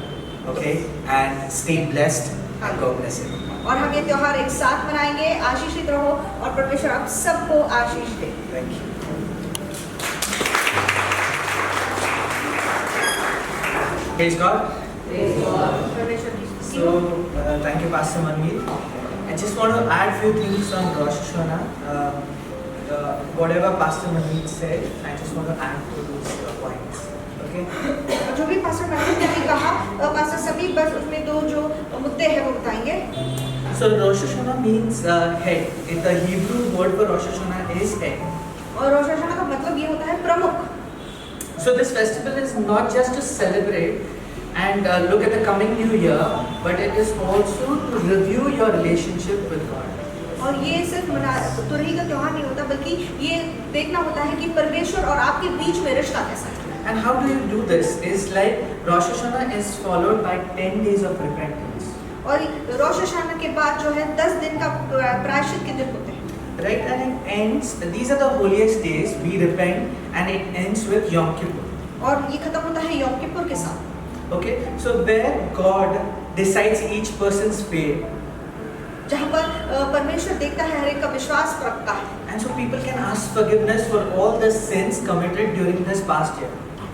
okay? And stay blessed and God bless you. और हम ये त्योहार एक साथ मनाएंगे। आशीषित रहो और परमेश्वर आप सबको आशीष दे। Thank you. Praise God. परमेश्वर की स्तुति So, हो। thank you, Pastor Manmeet. I just want to add few things on Rosh Hashanah. Whatever Pastor Manmeet said, I just want to add to those points. Okay? जो भी pastor Manoj ने कहा, pastor समीप बस उसमें दो जो मुद्दे हैं वो बताएंगे। So Rosh Hashanah means head. The Hebrew word for Rosh Hashanah is head. और रोश हशाना का मतलब ये होता है प्रमुख। So this festival is not just to celebrate and look at the coming new year, but it is also to review your relationship with God. और ये सिर्फ तुरही का त्योहार नहीं होता, बल्कि ये देखना होता है कि परमेश्वर और आपके बीच में रिश्ता कैसा है। And how do you do this? Is like Rosh Hashanah is followed by 10 days of repentance. और रोश हशाना के बाद जो है 10 दिन का प्रायश्चित के दिन होते हैं। Right, and it ends, these are the holiest days, we repent, and it ends with Yom Kippur. और ये खत्म होता है यौम किपुर के साथ। Okay, so where God decides each person's fate, जहाँ पर परमेश्वर देखता है हर एक का विश्वास रखता है। and so people can ask forgiveness for all the sins committed during this past year.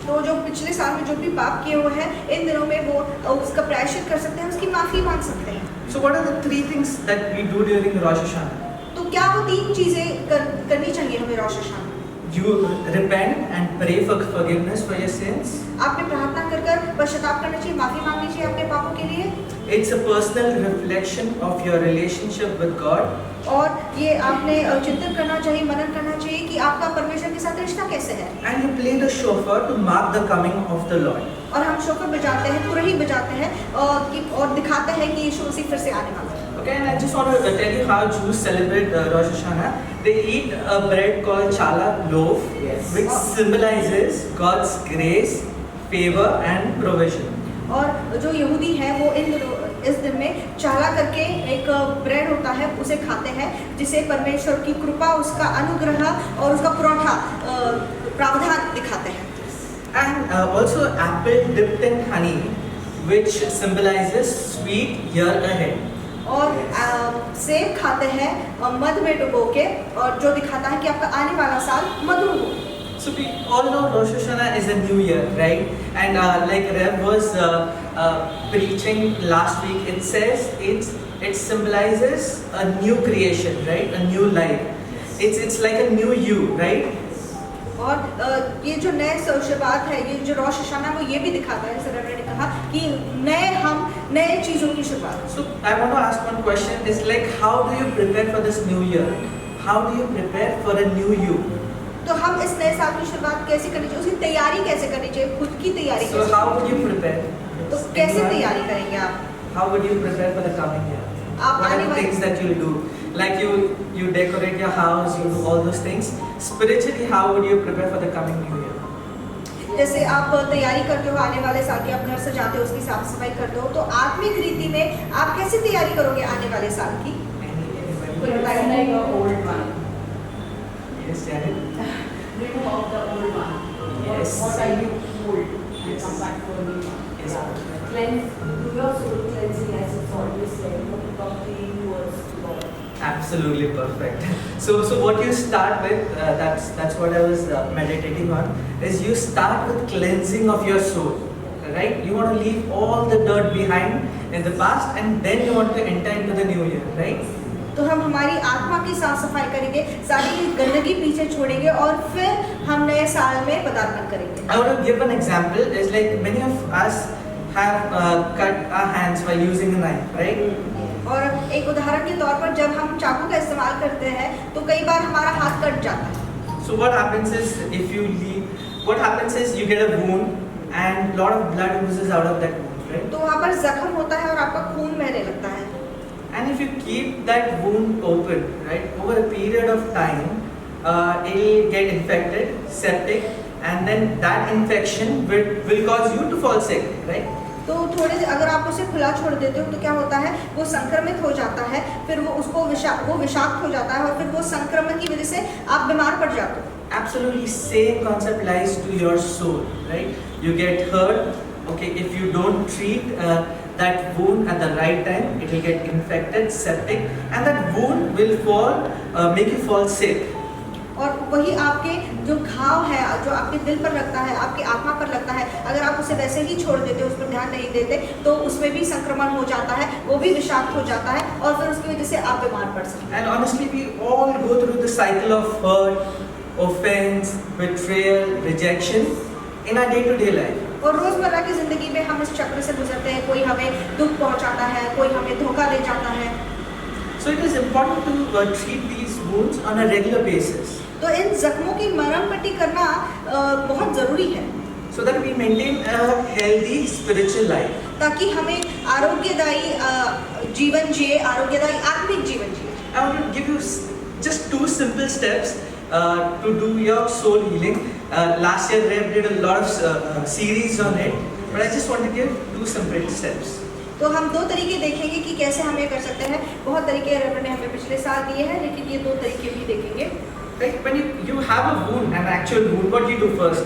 तो जो पिछले साल में जो भी पाप किए हुए हैं, इन दिनों में वो उसका प्रायश्चित कर सकते हैं, उसकी माफी मांग सकते हैं। So what are the three things that we do during Rosh Hashanah? तो क्या वो 3 चीजें करनी चाहिए हमें रोश हशाना? You repent and pray for forgiveness for your sins. आपने प्रार्थना कर पश्चाताप करना चाहिए, माफी मांगनी चाहिए अपने पापों के लिए। It's a personal reflection of your relationship with God. और ये आपने चिंतन करना चाहिए, मनन करना चाहिए कि आपका परमेश्वर के साथ रिश्ता कैसे है। And you play the shofar to mark the coming of the Lord. और हम शोकर बजाते हैं, तुरही बजाते हैं और दिखाते हैं कि यीशु मसीह फिर से आने वाला है। Okay, and I just want to tell you how Jews celebrate Rosh Hashanah. They eat a bread called challah loaf, Yes. which symbolizes God's grace, favor, and provision. और जो यहूदी हैं वो इस दिन में चाला करके एक ब्रेड होता है, उसे खाते हैं, जिसे परमेश्वर की कृपा, उसका अनुग्रह और उसका पुरौठा प्रावधान दिखाते हैं। And also apple dipped in honey, which symbolizes sweet year ahead. और सेब खाते हैं मध में डुबो के, और जो दिखाता है कि आपका आने वाला साल मधुर हो। So we all know Rosh Hashanah is a new year, right? And like Rev was preaching last week, it says it symbolizes a new creation, right? A new life. It's like a new you, right? और ये जो नए शुरुआत है, ये जो रोश हशाना वो ये भी दिखाता है, जैसे रेवरेंड ने कहा कि नए चीजों की शुरुआत। So I want to ask one question, is like how do you prepare for this new year? How do you prepare for a new you? तो हम इस नए साल की शुरुआत कैसे करनी चाहिए, उसकी तैयारी कैसे करनी चाहिए, खुद की तैयारी So कैसे? how would you prepare? तो कैसे तैयारी करेंगे आप? How would you prepare for the coming year? आप What are आने the वाले things that you'll do? Like you decorate your house, you do all those things. Spiritually, how would you prepare for the coming new year? जैसे आप तैयारी करते हो आने वाले साल की, आप घर सजाते हो, उसकी साफ सफाई करते हो, तो आत्मिक रीति में आप कैसे तैयारी करोगे आने वाले साल की? Anybody? Purify the old one. Yes, Janet. Remove out the old one. Yes. What are you old? And Yes. come back to a new one. Yes. Cleanse, do your soul cleansing as it's always said, to become clean towards God. Absolutely perfect. So what you start with, that's what I was meditating on, is you start with cleansing of your soul, right? You want to leave all the dirt behind in the past, and then you want to enter into the new year, right? तो हम हमारी आत्मा की साफ सफाई करेंगे, सारी गंदगी पीछे छोड़ेंगे और फिर हम नए साल में पदार्पण करेंगे। I want to give an example. Is like many of us have cut our hands while using a knife, right? और एक उदाहरण के तौर पर जब हम चाकू का इस्तेमाल करते हैं तो कई बार हमारा हाथ कट जाता है। So what happens is you get a wound and lot of blood oozes out of that wound, right? तो वहाँ पर जख्म होता है और आपका खून बहने लगता है। And if you keep that wound open, right, over a period of time, it'll get infected, septic, and then that infection will cause you to fall sick, right? तो थोड़े से अगर आप उसे खुला छोड़ देते हो तो क्या होता है, वो संक्रमित हो जाता है, फिर वो विषाक्त हो जाता है और फिर वो संक्रमण की वजह से आप बीमार पड़ जाते हो। Absolutely same concept lies to your soul, right? You get hurt, okay, if you don't treat that wound at the right time, it will get infected, septic, and that wound will make you fall sick. और वही आपके जो घाव है, जो आपके दिल पर लगता है, आपकी आत्मा पर लगता है, अगर आप उसे वैसे ही छोड़ देते, उस पर ध्यान नहीं देते, तो उसमें भी संक्रमण हो जाता है, वो भी विषाक्त हो जाता है और फिर उसकी वजह से आप बीमार पड़ सकते हैं। And honestly, we all go through the cycle of hurt, offense, betrayal, rejection in our day-to-day life. और रोजमर्रा की जिंदगी में हम इस चक्र से गुजरते हैं, कोई हमें दुख पहुंचाता है, कोई हमें धोखा दे जाता है। So it is important to treat these wounds on a regular basis. तो इन जख्मों की मरहम पट्टी करना बहुत जरूरी है, So that we maintain a healthy spiritual life. ताकि हमें आरोग्यदायी जीवन जिए, आरोग्यदायी आत्मिक जीवन जिए। I want to give you just 2 simple steps to do your soul healing. Last year Rev did a lot of series on it, but I just want to give 2 simple steps. तो हम 2 तरीके देखेंगे कि कैसे हम ये कर सकते हैं। बहुत तरीके रेव ने हमें पिछले साल दिए हैं, लेकिन ये 2 तरीके भी देखेंगे। Right? When you have a wound, an actual wound, what do you do first?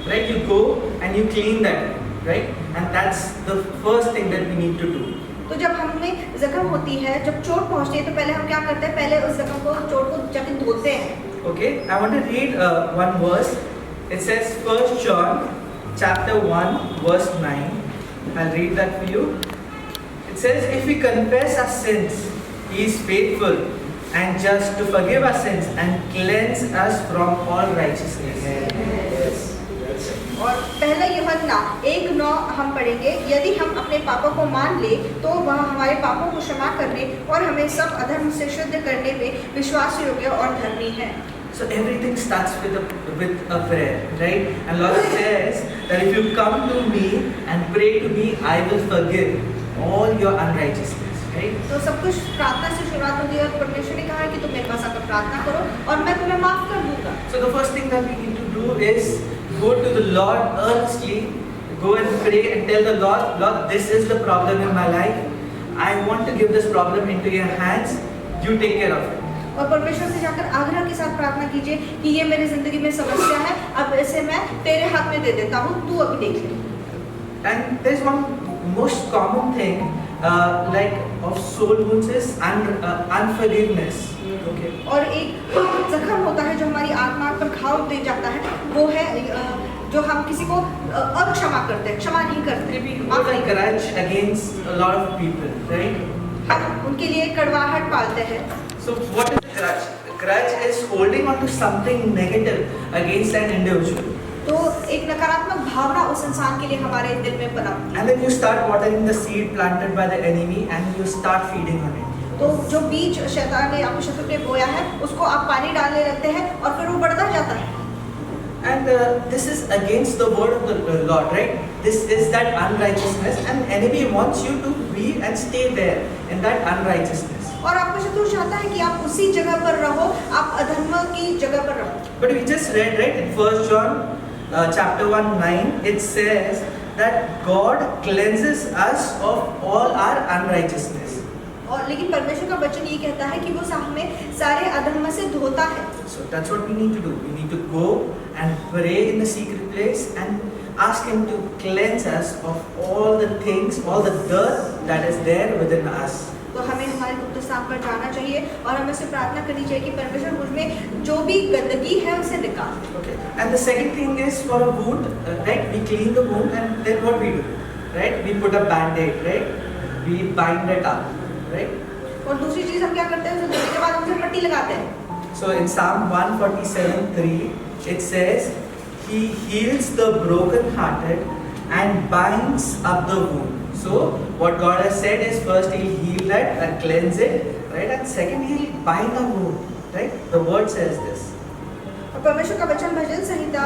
Right? You go and you clean that, right? And that's the first thing that we need to do. तो जब हमें जख्म होती है, जब चोट पहुंचती है, तो पहले हम क्या करते हैं, पहले उस जख्म को, चोट को जाके धोते हैं। Okay, I want to read one verse. It says 1 John chapter 1 verse 9. I'll read that for you. It says, if we confess our sins, He is faithful and just to forgive our sins and cleanse us from all righteousness. और पहला यूहन्ना 1:9 हम पढ़ेंगे, यदि हम अपने पापों को मान ले तो वह हमारे पापों को क्षमा करने और हमें सब अधर्म से शुद्ध करने में विश्वास योग्य और धर्मी है। So everything starts with a prayer, right? And Lord says that if you come to me and pray to me, I will forgive all your unrighteousness, right? तो सब कुछ प्रार्थना से शुरुआत होती है और परमेश्वर ने कहा है कि तुम मेरे पास आकर प्रार्थना करो और मैं तुम्हें माफ कर दूंगा। So the first thing that we need to do is go to the Lord earnestly, go and pray and tell the Lord, Lord, this is the problem in my life. I want to give this problem into your hands. You take care of it. और परमेश्वर से जाकर आग्रह के साथ प्रार्थना कीजिए कि ये मेरी जिंदगी में समस्या है, अब इसे मैं तेरे हाथ में दे देता हूँ, तू अभी देख ले। And there is one most common thing like of soul wounds is unforgiveness. Okay. और एक जख्म होता है जो हमारी आत्मा पर घाव दे जाता है, वो है जो हम किसी को अक्षमा करते हैं, क्षमा नहीं करते। We hold a grudge against a lot of people, right? हम उनके लिए कड़वाहट पालते हैं। So what is grudge? Grudge is holding on to something negative against an individual. तो एक नकारात्मक भावना उस इंसान के लिए हमारे दिल में पनपती है। And then you start watering the seed planted by the enemy and you start feeding on it. तो जो बीज शैतान ने आपको शत्रु ने बोया है, उसको आप पानी डालने लगते हैं और फिर वो बढ़ता जाता है। And this is against the word of the Lord, right? This is that unrighteousness, and enemy wants you to be and stay there in that unrighteousness. और आपका शत्रु चाहता है कि आप उसी जगह पर रहो, आप अधर्म की जगह पर रहो। But we just read, right, in 1 John chapter 1:9, it says that God cleanses us of all our unrighteousness. और लेकिन परमेश्वर का वचन ये कहता है कि वो हमें सारे अधर्म से धोता है। So that's what we need to do. We need to go and pray in the secret place and ask Him to cleanse us of all the things, all the dirt that is there within us. तो हमें हमारे गुप्त स्थान पर जाना चाहिए और हमें से प्रार्थना करनी चाहिए कि परमेश्वर मुझमें जो भी गंदगी है उसे निकाल। Okay. And the second thing is for a wound, right? We clean the wound and then what we do, right? We put a band-aid, right? We bind it up, right? और दूसरी चीज हम क्या करते हैं, उसे धोने के बाद उसे पट्टी लगाते हैं। So in Psalm 147:3, it says, He heals the broken-hearted and binds up the wound. So what God has said is first He'll heal that and cleanse it, right? And second He'll bind the wound, right? The word says this. और परमेश्वर का वचन भजन संहिता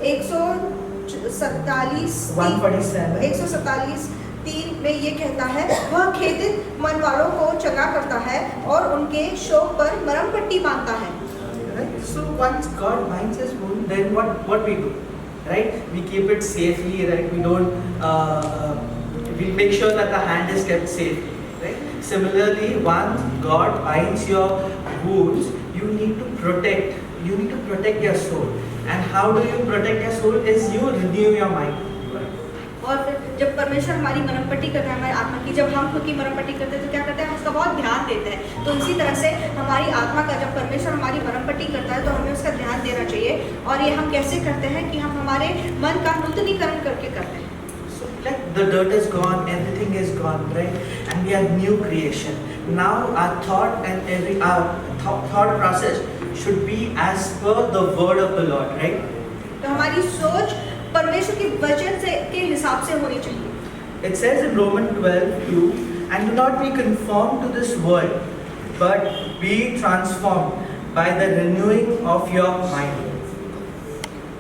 147:3 में ये कहता है, वह खेदित मन वालों को चंगा करता है और उनके शोक पर मरहम पट्टी बांधता है। Right? So once God binds his wound, then what we do? Right? We keep it safely, right? We don't, we make sure that the hand is kept safely, right? Similarly, once God binds your wounds, you need to protect your soul. And how do you protect your soul? Is you renew your mind. और फिर जब परमेश्वर हमारी मरमपट्टी करता है हमारी आत्मा की, जब हम खुद की मरमपट्टी करते हैं तो क्या करते हैं, हम उसका बहुत ध्यान देते हैं। तो इसी तरह से हमारी आत्मा का जब परमेश्वर हमारी मरमपट्टी करता है तो हमें उसका ध्यान देना चाहिए। और ये हम कैसे करते हैं कि हम हमारे मन का नूतनीकरण करके करते हैं। So like the dirt is gone, everything is gone, right? And we are new creation. Now our thought and every thought process should be as per the word of the Lord, right? तो हमारी सोच परमेश्वर के वचन से के हिसाब से होनी चाहिए। It says in Romans 12:2, and do not be conformed to this world, but be transformed by the renewing of your mind.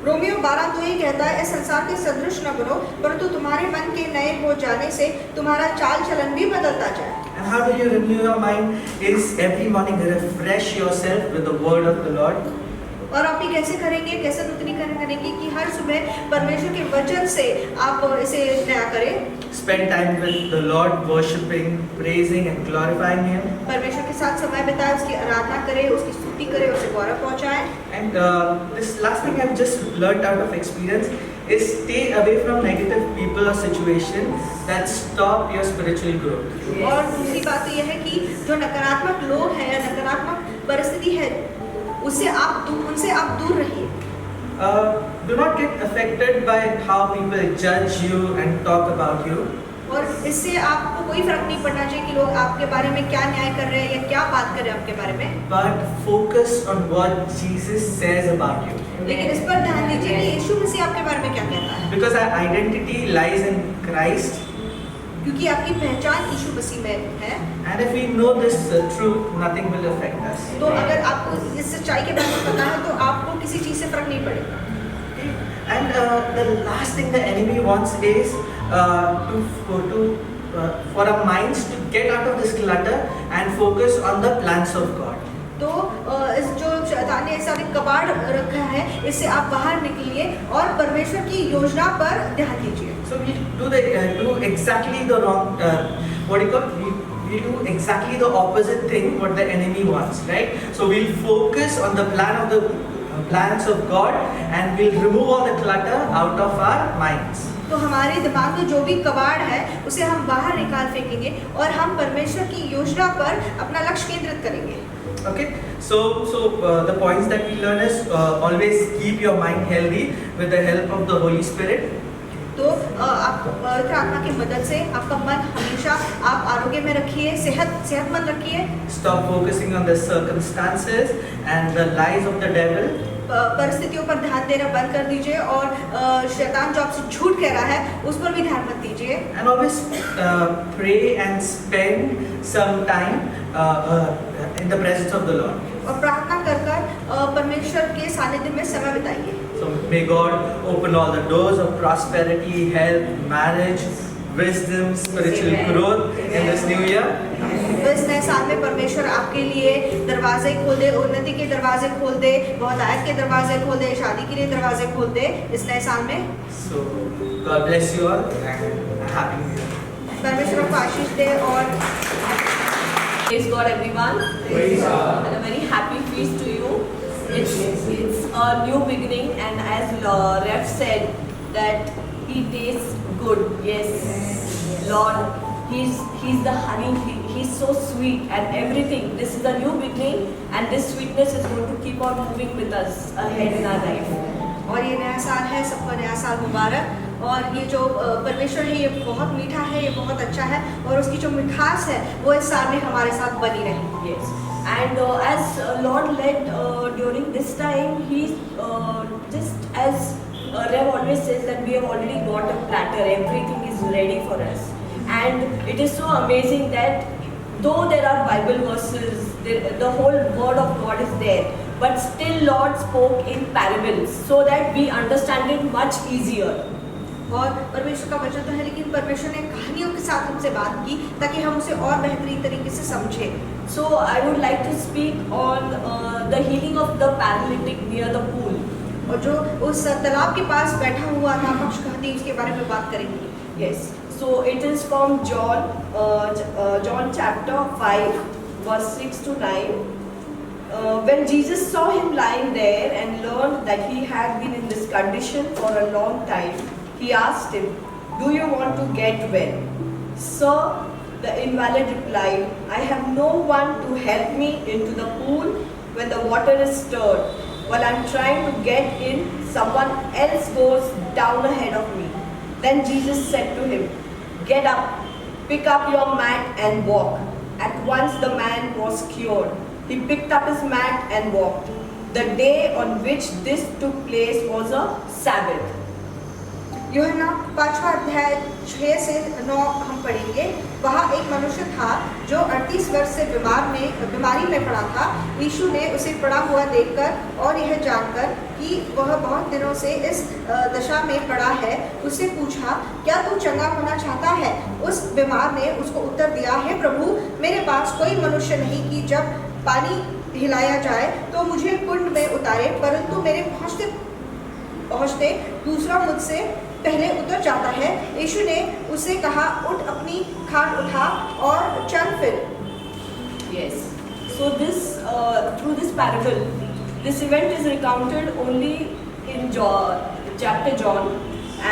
Romeo 12:2 ये कहता है, इस संसार के सदृश न बनो, परंतु तुम्हारे मन के नए हो जाने से तुम्हारा चाल चलन भी बदलता जाए। And how do you renew your mind? Is every morning refresh yourself with the word of the Lord. और आप ये कैसे करेंगे, कैसे नूतनीकरण करेंगे कि हर सुबह परमेश्वर के वचन से आप इसे नया करें। Spend time with the Lord, worshiping, praising and glorifying Him. परमेश्वर के साथ समय बिताएं, उसकी आराधना करें, उसकी स्तुति करें, उसे गौरव पहुंचाएं। And this last thing I've just learned out of experience is stay away from negative people or situations that stop your spiritual growth. और दूसरी बात तो यह है कि जो नकारात्मक लोग हैं या नकारात्मक परिस्थिति है उनसे आप दूर रहिए। Do not get affected by how people judge you and talk about you. और इससे आपको कोई फर्क नहीं पड़ना चाहिए कि लोग आपके बारे में क्या न्याय कर रहे हैं या क्या बात कर रहे हैं आपके बारे में। But focus on what Jesus says about you. लेकिन इस पर ध्यान दीजिए कि यीशु मसीह आपके बारे में क्या कहता है। Because our identity lies in Christ. क्योंकि आपकी पहचान यीशु मसीह में है। And if we know this truth, nothing will affect us. तो अगर आपको इस सच्चाई के बारे में पता है तो आपको किसी चीज से फर्क नहीं पड़ेगा। Okay? And the last thing the enemy wants is for our minds to get out of this clutter and focus on the plans of God. तो इस जो शैतान ने ऐसा एक कबाड़ रखा है, इससे आप बाहर निकलिए और परमेश्वर की योजना पर ध्यान दीजिए। So we do exactly the wrong, what do you call? We do exactly the opposite thing what the enemy wants, right? So we'll focus on the plans of God and we'll remove all the clutter out of our minds. तो हमारे दिमाग में जो भी कबाड़ है उसे हम बाहर निकाल फेंकेंगे और हम परमेश्वर की योजना पर अपना लक्ष्य केंद्रित करेंगे। Okay, so the points that we learn is always keep your mind healthy with the help of the Holy Spirit. तो आप पवित्र आत्मा की मदद से आपका मन हमेशा आप आरोग्य में रखिए, सेहतमंद रखिए। Stop focusing on the circumstances and the lies of the devil. परिस्थितियों पर ध्यान देना बंद कर दीजिए और शैतान जो आपसे झूठ कह रहा है उस पर भी ध्यान मत दीजिए। And always pray and spend some time in the presence of the Lord. और प्रार्थना कर परमेश्वर के सानिध्य में समय बिताइए। So may God open all the doors of prosperity, health, marriage, wisdom, spiritual growth in this new year. तो इस नए साल में परमेश्वर आपके लिए दरवाजे खोल दे, उन्नति के दरवाजे खोल दे, बहुतायत के दरवाजे खोल दे, शादी के लिए दरवाजे खोल दे इस नए साल में। So God bless you all and happy new year. परमेश्वर आपको आशीष दे और Praise God, everyone. Praise God. And a very happy feast to you. It's a new beginning, and as Rev said, that He tastes good. Yes, Lord, He's the honey. He's so sweet, and everything. This is a new beginning, and this sweetness is going to keep on moving with us ahead in our life. और ये नया साल है, सबका नया साल मुबारक। और ये जो परमेश्वर है ये बहुत मीठा है, ये बहुत अच्छा है और उसकी जो मिठास है वो इस साल में हमारे साथ बनी रहे। Yes, and as Lord led during this time, He's just as Rev always says that we have already got a platter. Everything is ready for us, and it is so amazing that though there are Bible verses, the whole Word of God is there, but still Lord spoke in parables so that we understand it much easier. और परमेश्वर का वचन तो है, लेकिन परमेश्वर ने कहानियों के साथ हमसे बात की ताकि हम उसे और बेहतरीन तरीके से समझें। So I would like to speak on the healing of the paralytic near the pool. और जो उस तालाब के पास बैठा हुआ था पक्षघाती, उसके बारे में बात करेंगे। Yes. So it is from John chapter 5, verse 6 to 9. When Jesus saw him lying there and learned that he had been in this condition for a long time, he asked him, "Do you want to get well?" "Sir," the invalid replied, "I have no one to help me into the pool when the water is stirred. While I'm trying to get in, someone else goes down ahead of me." Then Jesus said to him, "Get up, pick up your mat and walk." At once the man was cured. He picked up his mat and walked. The day on which this took place was a Sabbath. यूहन्ना 5वां अध्याय 6 से 9 हम पढ़ेंगे। वहाँ एक मनुष्य था जो 38 वर्ष से बीमारी में पड़ा था। यीशु ने उसे पड़ा हुआ देखकर और यह जानकर कि वह बहुत दिनों से इस दशा में पड़ा है, उससे पूछा, "क्या तू चंगा होना चाहता है?" उस बीमार ने उसको उत्तर दिया, "हे प्रभु, मेरे पास कोई मनुष्य नहीं कि जब पानी हिलाया जाए तो मुझे कुंड में उतारे, परंतु मेरे पहुँचते दूसरा मुझसे पहले उतर जाता है।" यीशु ने उससे कहा, "उठ, अपनी खाट उठा और चल फिर।" Yes. So this through this parable, this event is recounted only in chapter John,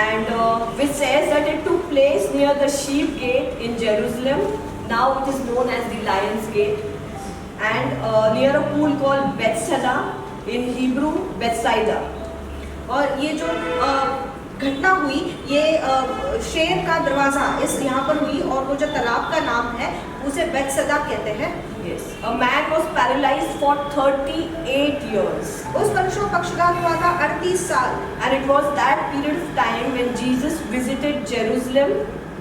and which says that it took place near the sheep gate in Jerusalem. Now it is known as the Lion's Gate, and near a pool called Bethesda, in Hebrew Bethsaida. और ये जो घटना हुई, ये शेर का दरवाजा इस यहाँ पर हुई, और वो जो तालाब का नाम है उसे बेथसदा कहते हैं। Yes. A man was paralyzed for 38 years. उस मनुष्य को पक्षघात हुआ था 38 साल। And it was that period of time when Jesus visited Jerusalem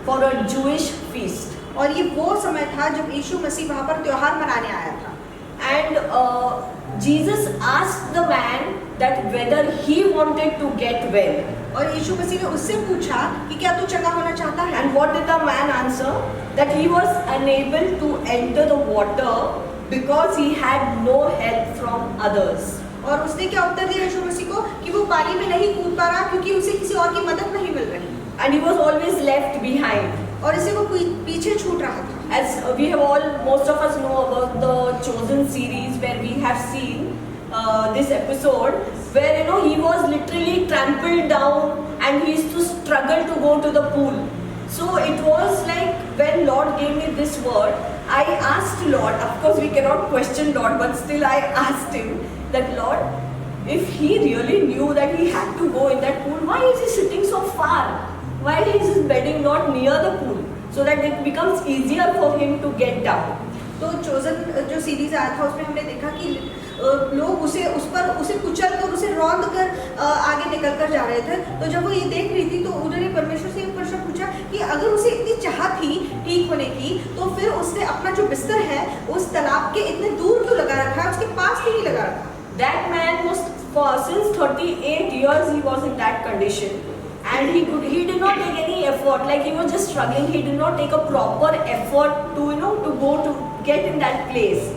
for a Jewish feast. और ये वो समय था जब यीशु मसीह वहाँ पर त्योहार मनाने आया था। And Jesus asked the man that whether he wanted to get well. और यीशु मसीह ने उससे पूछा कि क्या तू चंगा होना चाहता है? And what did the man answer? That he was unable to enter the water because he had no help from others. और उसने क्या उत्तर दिया यीशु मसीह को कि वो पानी में नहीं कूद पा रहा क्योंकि उसे किसी और की मदद नहीं मिल रही, And he was always left behind. और इसे वो पीछे छूट रहा था। As we have all, most of us know about the Chosen series, where we have seen this episode where he was literally trampled down and he used to struggle to go to the pool. So it was like when Lord gave me this word, I asked Lord, of course we cannot question Lord, but still I asked him that, Lord, if he really knew that he had to go in that pool, why is he sitting so far? Why is his bedding not near the pool so that it becomes easier for him to get down? तो chosen जो series आया था उसमें हमने देखा कि लोग उसे कुचल कर, उसे रौंद कर आगे निकल कर जा रहे थे। तो जब वो ये देख रही थी तो उन्होंने परमेश्वर से एक प्रश्न पूछा कि अगर उसे इतनी चाह थी ठीक होने की, तो फिर उसने अपना जो बिस्तर है उस तालाब के इतने दूर क्यों लगा रखा है, उसके पास क्यों नहीं लगा रखा? That man was, since 38 years he was in that condition, and he did not take any effort, like he was just struggling. He did not take a proper effort to go to get in that place.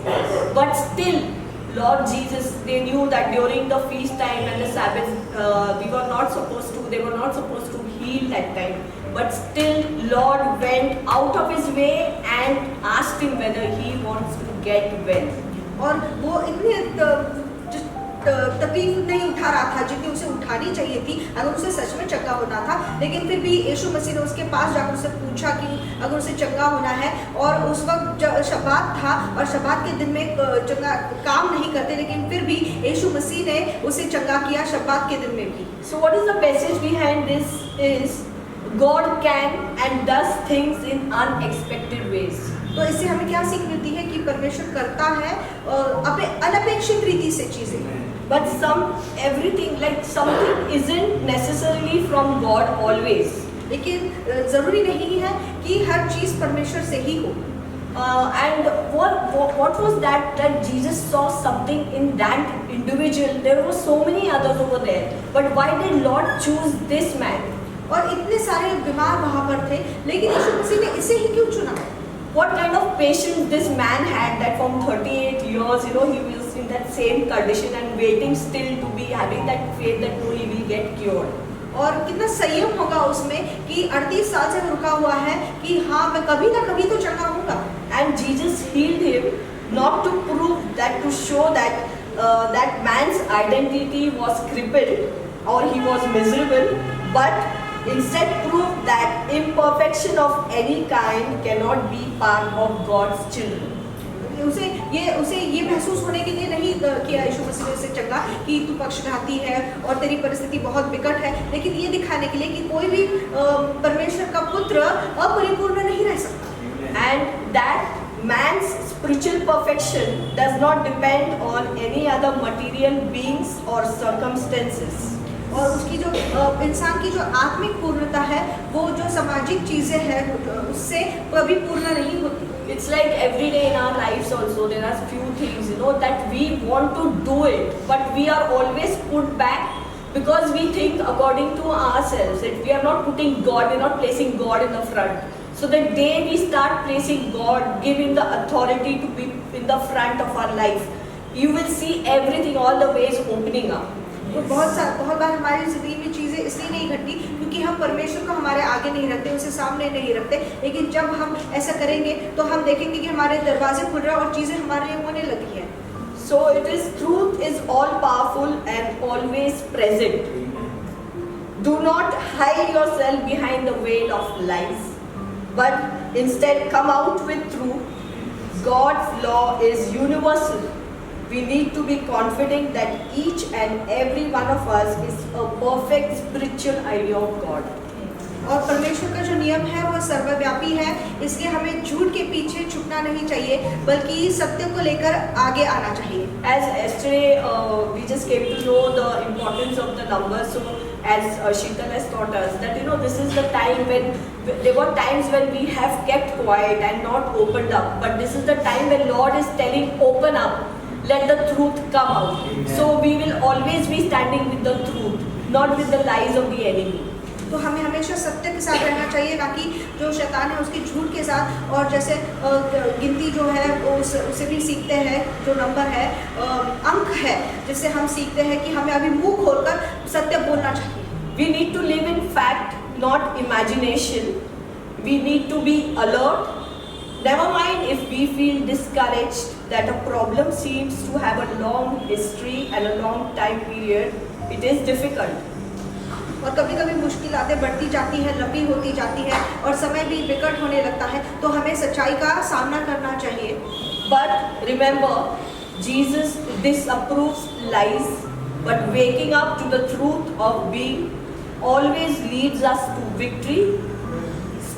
But still, Lord Jesus, they knew that during the feast time and the Sabbath, they were not supposed to heal that time. But still, Lord went out of his way and asked him whether he wants to get well. और वो इतनी तकलीफ नहीं उठा रहा था जितनी उसे उठानी चाहिए थी अगर उसे सच में चंगा होना था। लेकिन फिर भी यीशु मसीह ने उसके पास जाकर उससे पूछा कि अगर उसे चंगा होना है, और उस वक्त शब्बात था और शब्बात के दिन में चंगा काम नहीं करते, लेकिन फिर भी यीशु मसीह ने उसे चंगा किया शब्बात के दिन में भी। So what is the message behind this is God can and does things in unexpected ways. तो इससे हमें क्या सीख मिलती है कि परमेश्वर करता है अपने अनपेक्षित रीति से चीजें। But everything, like something isn't necessarily from God always. लेकिन जरूरी नहीं है कि हर चीज परमेश्वर से ही हो। And what was that Jesus saw something in that individual? There were so many others over there, but why did Lord choose this man? और इतने सारे बीमार वहाँ पर थे, लेकिन यीशु मसीह ने इसे ही क्यों चुना? What kind of patience this man had that from 38 years, he was in that same condition and waiting still to be having that faith that no, he will get cured. और कितना संयम होगा उसमें कि 38 साल से रुका हुआ है कि हाँ मैं कभी ना कभी तो चंगा होऊंगा। And Jesus healed him not to prove that, to show that that man's identity was crippled or he was miserable, but instead proved that imperfection of any kind cannot be part of God's children. उसे ये महसूस होने के लिए नहीं किया यीशु मसीह ने उसे चंगा कि तू पक्षघाती है और तेरी परिस्थिति बहुत विकट है, लेकिन ये दिखाने के लिए कि कोई भी परमेश्वर का पुत्र अपरिपूर्ण नहीं रह सकता। And that man's spiritual perfection does not depend on any other material beings or circumstances. और उसकी जो इंसान की जो आत्मिक पूर्णता है वो जो सामाजिक चीजें हैं उससे कभी पूर्ण नहीं होती। It's like every day in our lives also there are few things that we want to do it, but we are always put back because we think according to ourselves that we are not putting God, we are not placing God in the front. So the day we start placing God, giving the authority to be in the front of our life, you will see everything, all the ways opening up. तो बहुत बार हमारी जिंदगी में चीज़ें इसलिए नहीं घटती क्योंकि हम परमेश्वर को हमारे आगे नहीं रखते, उसे सामने नहीं रखते, लेकिन जब हम ऐसा करेंगे तो हम देखेंगे कि हमारे दरवाजे खुल रहे हैं और चीज़ें हमारे लिए होने लगी हैं। So it is, truth is all powerful and always present. Do not hide yourself behind the veil of lies, but instead come out with truth. God's law is universal. We need to be confident that each and every one of us is a perfect spiritual idea of God. और परमेश्वर का जो नियम है वो सर्वव्यापी है, इसलिए हमें झूठ के पीछे छुपना नहीं चाहिए बल्कि सत्य को लेकर आगे आना चाहिए। As yesterday we just came to know the importance of the numbers, so as Sheetal has taught us that this is the time when there were times when we have kept quiet and not opened up, but this is the time when Lord is telling open up, let the truth come out. Amen. So we will always be standing with the truth, not with the lies of the enemy. तो हमें हमेशा सत्य के साथ रहना चाहिए, ना कि जो शैतान है उसके झूठ के साथ। और जैसे गिनती जो है उसे भी सीखते हैं, जो नंबर है अंक है जिससे हम सीखते हैं कि हमें अभी मुंह खोलकर सत्य बोलना चाहिए। We need to live in fact, not imagination. We need to be alert. Never mind if we feel discouraged that a problem seems to have a long history and a long time period. It is difficult. और कभी कभी मुश्किलातें बढ़ती जाती हैं, लंबी होती जाती है और समय भी विकट होने लगता है, तो हमें सच्चाई का सामना करना चाहिए। But remember, Jesus disapproves lies, but waking up to the truth of being always leads us to victory.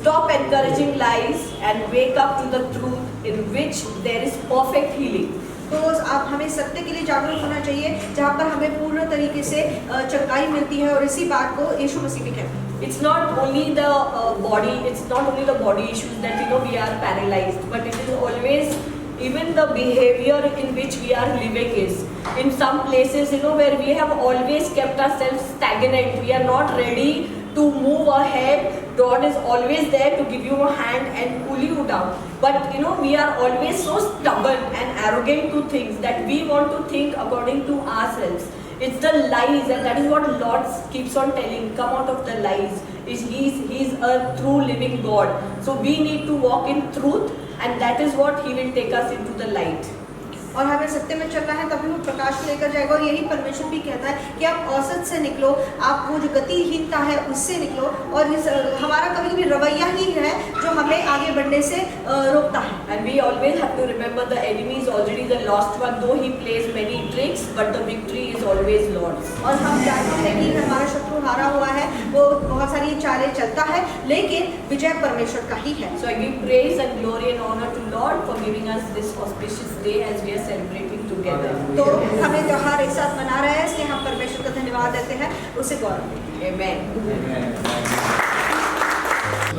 Stop encouraging lies and wake up to the truth in which there is perfect healing. तो आप हमें सत्य के लिए जागरूक होना चाहिए जहाँ पर हमें पूर्ण तरीके से चंगाई मिलती है, और इसी बात को यीशु मसीह भी कहते हैं। It's not only the body, it's not only the body issues that we are paralyzed, but it is always even the behavior in which we are living is. In some places, where we have always kept ourselves stagnant, we are not ready to move ahead. God is always there to give you a hand and pull you down. But we are always so stubborn and arrogant to things that we want to think according to ourselves. It's the lies, and that is what Lord keeps on telling. Come out of the lies. He's a true living God. So we need to walk in truth, and that is what He will take us into the light. और हमें सत्य में चलना है, तभी वो प्रकाश को लेकर जाएगा। और यही परमेश्वर भी कहता है कि आप औसत से निकलो, आप वो जो गतिहीनता है उससे निकलो। और हमारा कभी कभी रवैया ही है जो हमें आगे बढ़ने से रोकता है। And we always have to remember the enemy is already the lost one, though he plays many tricks, but the victory is always Lord's. और हम जानते हैं कि हमारा शत्रु हारा हुआ है, वो बहुत सारी चालें चलता है, लेकिन विजय परमेश्वर का ही है। So I give praise and glory and honor to Lord for giving us this auspicious day as we are celebrating together. तो हमें त्योहार एक साथ मना रहे हैं, इसलिए हम परमेश्वर का धन्यवाद देते हैं, उसे गौरव देते हैं। Amen.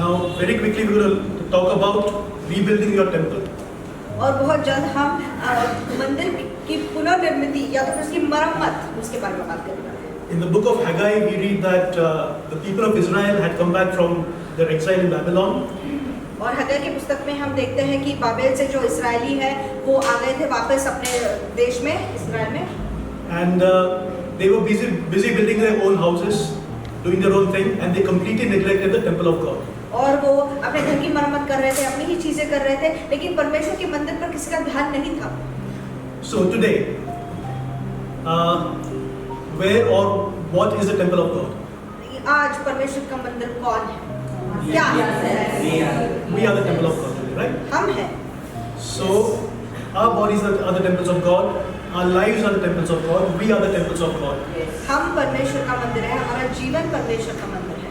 Now, very quickly, we will talk about rebuilding your temple. और बहुत जल्द हम मंदिर की पुनर्निर्मिति या तो फिर उसकी मरम्मत उसके बारे में बात करेंगे। In the book of Haggai, we read that the people of Israel had come back from their exile in Babylon. और हग्गाई की पुस्तक में हम देखते हैं कि बाबेल से जो इसराइली है वो आ गए थे वापस अपने देश में, इसराइल में. And they were busy building their own houses, doing their own thing, and they completely neglected the temple of God. और वो अपने घर की मरम्मत कर रहे थे, अपनी ही चीजें कर रहे थे, लेकिन परमेश्वर के मंदिर पर किसी का ध्यान नहीं था. So today, where or what is the temple of God? आज परमेश्वर का मंदिर कौन है? क्या है? We are the temple of God today, right? हम हैं. So our bodies are the temples of God. Our lives are the temples of God. We are the temples of God. हम परमेश्वर का मंदिर है, हमारा जीवन परमेश्वर का मंदिर है.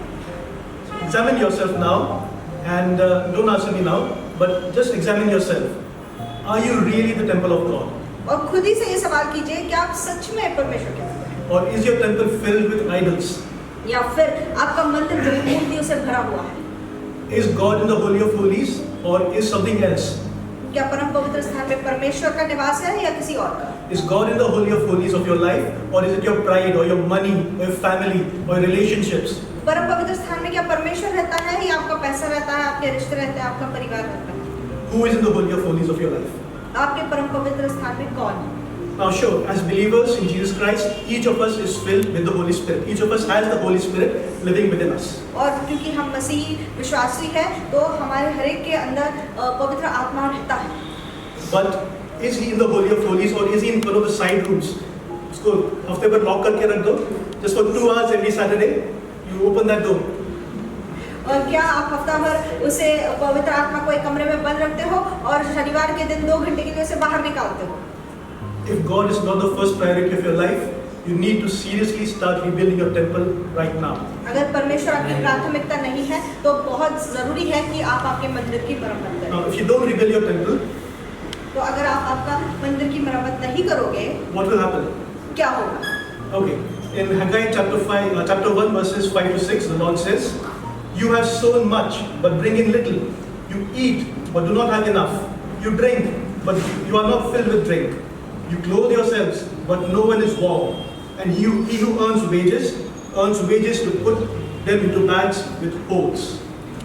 Examine yourself now, and don't answer me now, but just examine yourself. Are you really the temple of God? और खुद ही से ये सवाल कीजिए कि आप सच में परमेश्वर के मंदिर हैं, Or is your temple filled with idols? या फिर आपका मंदिर जो मूर्तियों से भरा हुआ है. Is God in the Holy of Holies, or is something else? क्या परम पवित्र स्थान में परमेश्वर का निवास है या किसी और का? Is God in the Holy of Holies of your life, or is it your pride, or your money, or your family, or your relationships? परम पवित्र स्थान में क्या परमेश्वर रहता है या आपका पैसा रहता है, आपके रिश्ते रहते हैं, आपका परिवार रहता है? Who is in the Holy of Holies of your life? आपके परम पवित्र स्थान में कौन है? Now sure, as believers in Jesus Christ, each of us is filled with the Holy Spirit. Each of us has the Holy Spirit living within us. और क्योंकि हम मसीही विश्वासी हैं, तो हमारे हर एक के अंदर पवित्र आत्मा रहता है. But is he in the Holy of Holies, or is he in one of the side rooms? उसको हफ्ते भर लॉक करके रख दो. Just for 2 hours every Saturday, you open that door. और क्या आप हफ्ता भर उसे पवित्र आत्मा को एक कमरे में बंद रखते हो और शनिवार के दिन 2 घंटे के लिए उसे बाहर निकालते हो? If God is not the first priority of your life, you need to seriously start rebuilding your temple right now. अगर परमेश्वर आपकी प्राथमिकता नहीं है, तो बहुत जरूरी है कि आप आपके मंदिर की मरम्मत करें. Now, if you don't rebuild your temple, तो अगर आप आपका मंदिर की मरम्मत नहीं करोगे, what will happen? क्या होगा? Okay, in Haggai chapter 1, verses 5 to 6, the Lord says, "You have sown much, but bring in little. You eat, but do not have enough. You drink, but you are not filled with drink. You clothe yourselves, but no one is warm. And he who earns wages to put them into bags with holes."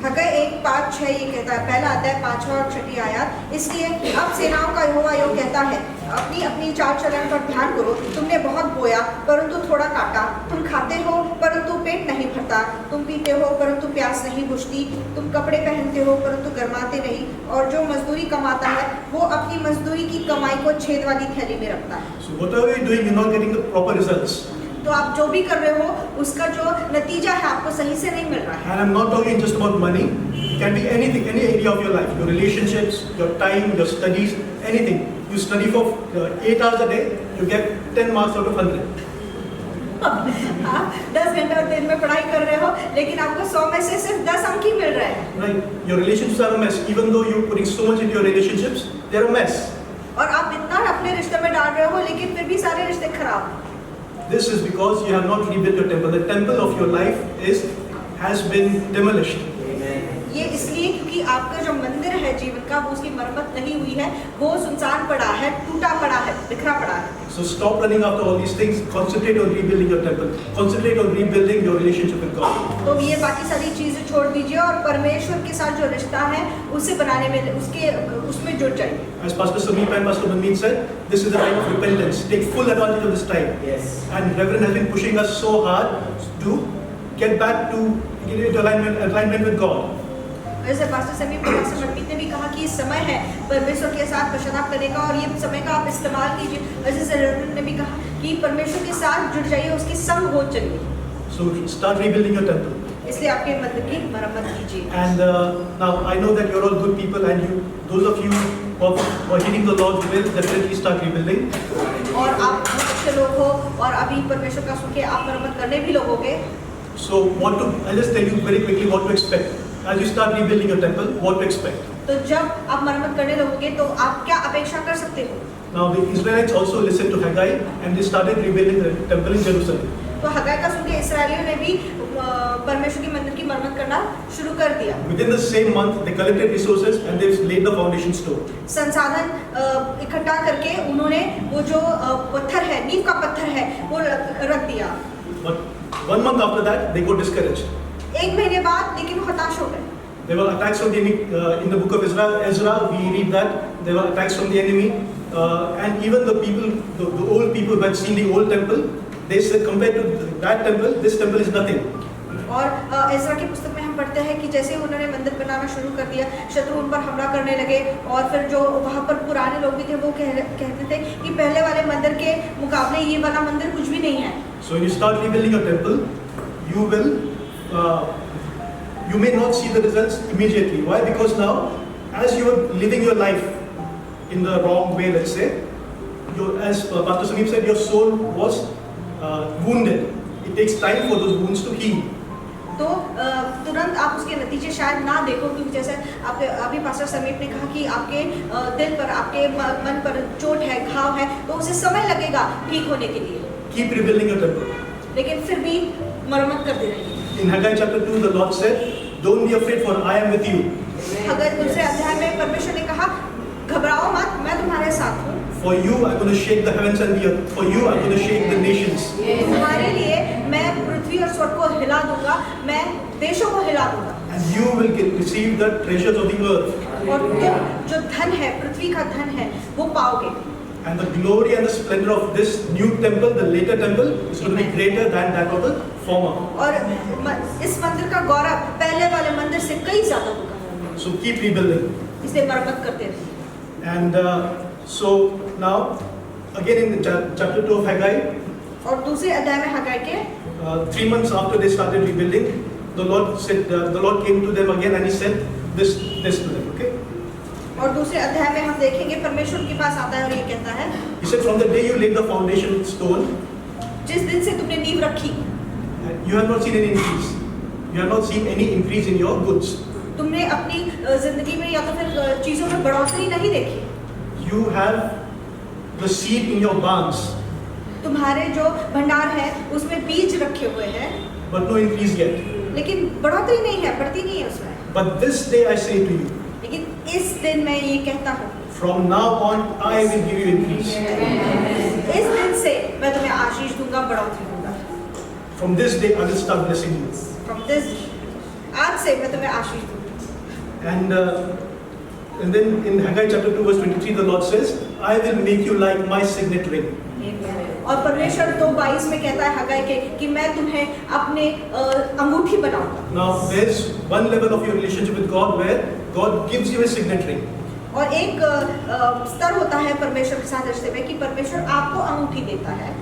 हग्गाई 1:5-6 ये कहता है, पहला अध्याय 5वां और 6ठी आयत. इसलिए अब सेनाओं का यहोवा योग कहता है, अपनी अपनी चाल चलन पर ध्यान करो. तुमने बहुत बोया परंतु थोड़ा काटा. तुम खाते हो परंतु पेट नहीं भरता. तुम पीते हो परंतु प्यास नहीं बुझती. तुम कपड़े पहनते हो परंतु गर्माते नहीं. और जो मजदूरी कमाता है वो अपनी मजदूरी की कमाई को छेद वाली थैली में रखता है. So whatever you're doing, you're not getting the proper results. तो आप जो भी कर रहे हो उसका जो नतीजा है आपको सही से नहीं मिल रहा है. And I'm not talking just about money. It can be anything, any area of your life, your relationships, your time, your studies, anything. You study for 8 hours a day, you get 10 marks out of 100. आप 10 घंटे और दिन में पढ़ाई कर रहे हो, लेकिन आपको 100 में से सिर्फ 10 अंक ही मिल रहे हैं. Right? Your relationships are a mess. Even though you're putting so much into your relationships, they're a mess. और आप इतना अपने रिश्ते में डाल रहे हो, लेकिन फिर भी सारे रिश्ते खराब. This is because you have not rebuilt your temple. The temple of your life has been demolished. ये इसलिए क्योंकि आपका जो मंदिर है जीवन का, वो उसकी मरम्मत नहीं हुई है. वो सुनसान पड़ा है, टूटा पड़ा है, बिखरा पड़ा है. So stop running after all these things. Concentrate on rebuilding your temple. Concentrate on rebuilding your relationship with God. तो ये बाकी सारी चीजें छोड़ दीजिए और परमेश्वर के साथ जो रिश्ता है उसे बनाने में, उसमें जुट जाइए. As Pastor Sameep and Pastor Manmeet said, this is the time of repentance. Take full advantage of this time. Yes. And Reverend has been pushing us so hard to get back to alignment with God. जैसे pastor समीप और pastor मनमीत ने भी कहा कि समय है परमेश्वर के साथ पश्चाताप करने का, और ये समय का आप इस्तेमाल कीजिए. जैसे रेवरेंड ने भी कहा कि परमेश्वर के साथ जुड़ जाइए, उसके संग हो चलिए. So start rebuilding your temple. इसलिए आपके मंदिर की मरम्मत कीजिए. And now I know that you're all good people, and those of you who are heeding the Lord's will, definitely start rebuilding. और आप बहुत अच्छे लोग हो और अभी परमेश्वर का सुन के आप मरम्मत करने भी लोगोगे. So I'll just tell you very quickly what to expect. As you start rebuilding your temple, what to expect. तो जब आप मरम्मत करने लगोगे तो आप क्या अपेक्षा कर सकते हो? Now the Israelites also listened to Haggai, and they started rebuilding the temple in Jerusalem. तो हग्गाई का सुन के इसराइलियों ने भी परमेश्वर की मंदिर की मरम्मत करना शुरू कर दिया. Within the same month, they collected resources and they laid the foundation stone. संसाधन इकट्ठा करके उन्होंने वो जो पत्थर है, नींव का पत्थर है, वो रख दिया. But 1 month after that, they got discouraged. एक महीने बाद लेकिन वो हताश हो गए. There were attacks from the enemy. In the book of Ezra, we read that there were attacks from the enemy. And even the people, the old people who had seen the old temple, they said compared to that temple, this temple is nothing. और Ezra की पुस्तक में हम पढ़ते हैं कि जैसे उन्होंने मंदिर बनाना शुरू कर दिया, शत्रु उन पर हमला करने लगे और फिर जो वहाँ पर पुराने लोग भी थे वो कहते थे कि पहले वाले मंदिर के मुकाबले ये वाला मंदिर कुछ भी नहीं है. So when you start rebuilding a temple, you may not see the results immediately. Why? Because now, as you are living your life in the wrong way, let's say, as Pastor Sameep said, your soul was wounded. It takes time for those wounds to heal. तो तुरंत आप उसके नतीजे शायद ना देखो, क्योंकि जैसे आपके अभी पास्टर समीप ने कहा कि आपके दिल पर, आपके मन पर चोट है, घाव है, तो उसे समय लगेगा ठीक होने के लिए. Keep rebuilding your temple. लेकिन फिर भी मरम्मत करते रहिए. In Haggai chapter 2, the Lord said, "Don't be afraid, for I am with you." अगर दूसरे अध्याय में परमेश्वर ने कहा, घबराओ मत, मैं तुम्हारे साथ हूँ. For you, I'm going to shake the heavens and the earth. For you, I'm going to shake the nations. तुम्हारे लिए मैं पृथ्वी और स्वर्ग को हिला दूंगा, मैं देशों को हिला दूंगा. And you will receive the treasures of the earth. और तुम जो धन है, पृथ्वी का धन है, वो पाओगे. And the glory and the splendor of this new temple, the later temple, is going to be greater than that of the former. और इस मंदिर का गौरव पहले वाले मंदिर से कई ज्यादा होगा. So keep rebuilding. इसे मरम्मत करते रहिए. And so now, again in the chapter 2 of Haggai, और दूसरे अध्याय में हग्गाई के 3 months after they started rebuilding, the Lord came to them again and He said this to them. Okay. और दूसरे अध्याय में हम देखेंगे परमेश्वर के पास आता है और ये कहता है, He said, from the day you laid the foundation stone, जिस दिन से तुमने नींव रखी, you have not seen any increase. You have not seen any increase in your goods. तुमने अपनी जिंदगी में या तो फिर चीजों में बढ़ोतरी नहीं देखी. You have the seed in your barns, तुम्हारे जो भंडार है उसमें बीज रखे हुए हैं, but no increase yet. लेकिन बढ़ोतरी नहीं है, बढ़ती नहीं है उसमें. But this day I say to you, लेकिन इस दिन मैं ये कहता हूँ, from now on I will give you increase. इस दिन से मैं तुम्हें आशीष दूंगा, बढ़ोतरी दूंगा. From this day I will start blessing you. From this, आज से मैं तुम्हें आशीष दूंगा. And then in Haggai chapter 2 verse 23, the Lord says, I will make you like my signet ring. और परमेश्वर 2:22 में कहता है हग्गाई के कि मैं तुम्हें अपने अंगूठी बनाऊंगा. Now there's one level of your relationship with God where God gives you a signet ring. और एक स्तर होता है परमेश्वर के साथ रिश्ते में कि परमेश्वर आपको अंगूठी देता है.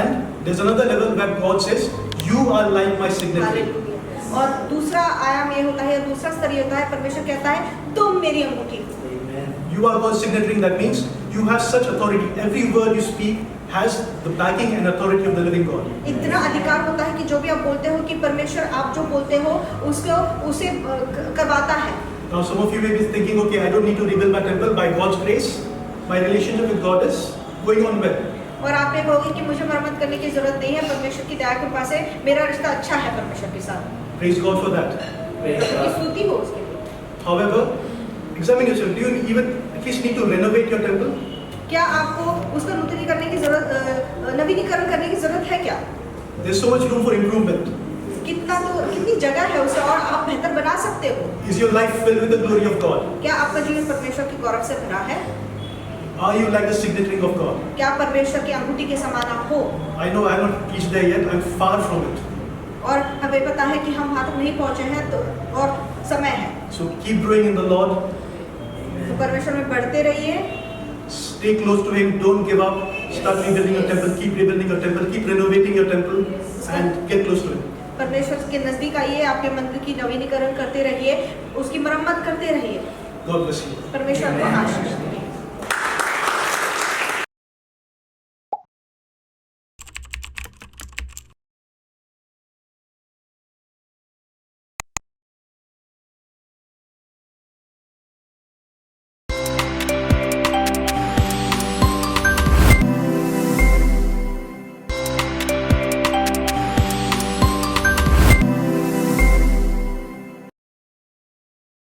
And there's another level where God says, you are like my signet ring. और दूसरा आयाम ये होता है, दूसरा स्तर ये होता है, परमेश्वर कहता है तुम मेरी अंगूठी. You are God's signet ring. That means you have such authority. Every word you speak has the backing and authority of the living God. इतना अधिकार होता है कि जो भी आप बोलते हो कि परमेश्वर आप जो बोलते हो उसे करवाता है. Now some of you may be thinking, okay, I don't need to rebuild my temple. By God's grace, my relationship with God is going on well. और आप ये कहोगे कि मुझे मरम्मत करने की जरूरत नहीं है, परमेश्वर की दया कृपा से मेरा रिश्ता अच्छा है परमेश्वर के साथ. Praise God for that. की स्तुति हो उसके लिए. However, examine yourself. Do you even at least need to renovate your temple? क्या आपको उसका नूतनीकरण की जरूरत, नवीनीकरण करने की जरूरत है क्या? There's so much room for improvement. कितनी जगह है उसे और आप बेहतर बना सकते हो. Is your life filled with the glory of God? क्या आपका जीवन परमेश्वर के गौरव से भरा है? Are you like the signet ring of God? क्या परमेश्वर की अंगूठी के समान आप हो? I know I have not reached there yet. I'm far from it. और हमें पता है कि हम वहाँ तक नहीं पहुँचे हैं, तो और समय है. So keep growing in the Lord. तो परमेश्वर में बढ़ते रहिए. Stay close to Him. Don't give up. Start rebuilding your temple. Keep rebuilding your temple. Keep renovating your temple, and get close to Him. परमेश्वर के नजदीक आइए, आपके मंदिर की नवीनीकरण करते रहिए, उसकी मरम्मत करते रहिए. God bless you. परमेश्वर को आशीष दे.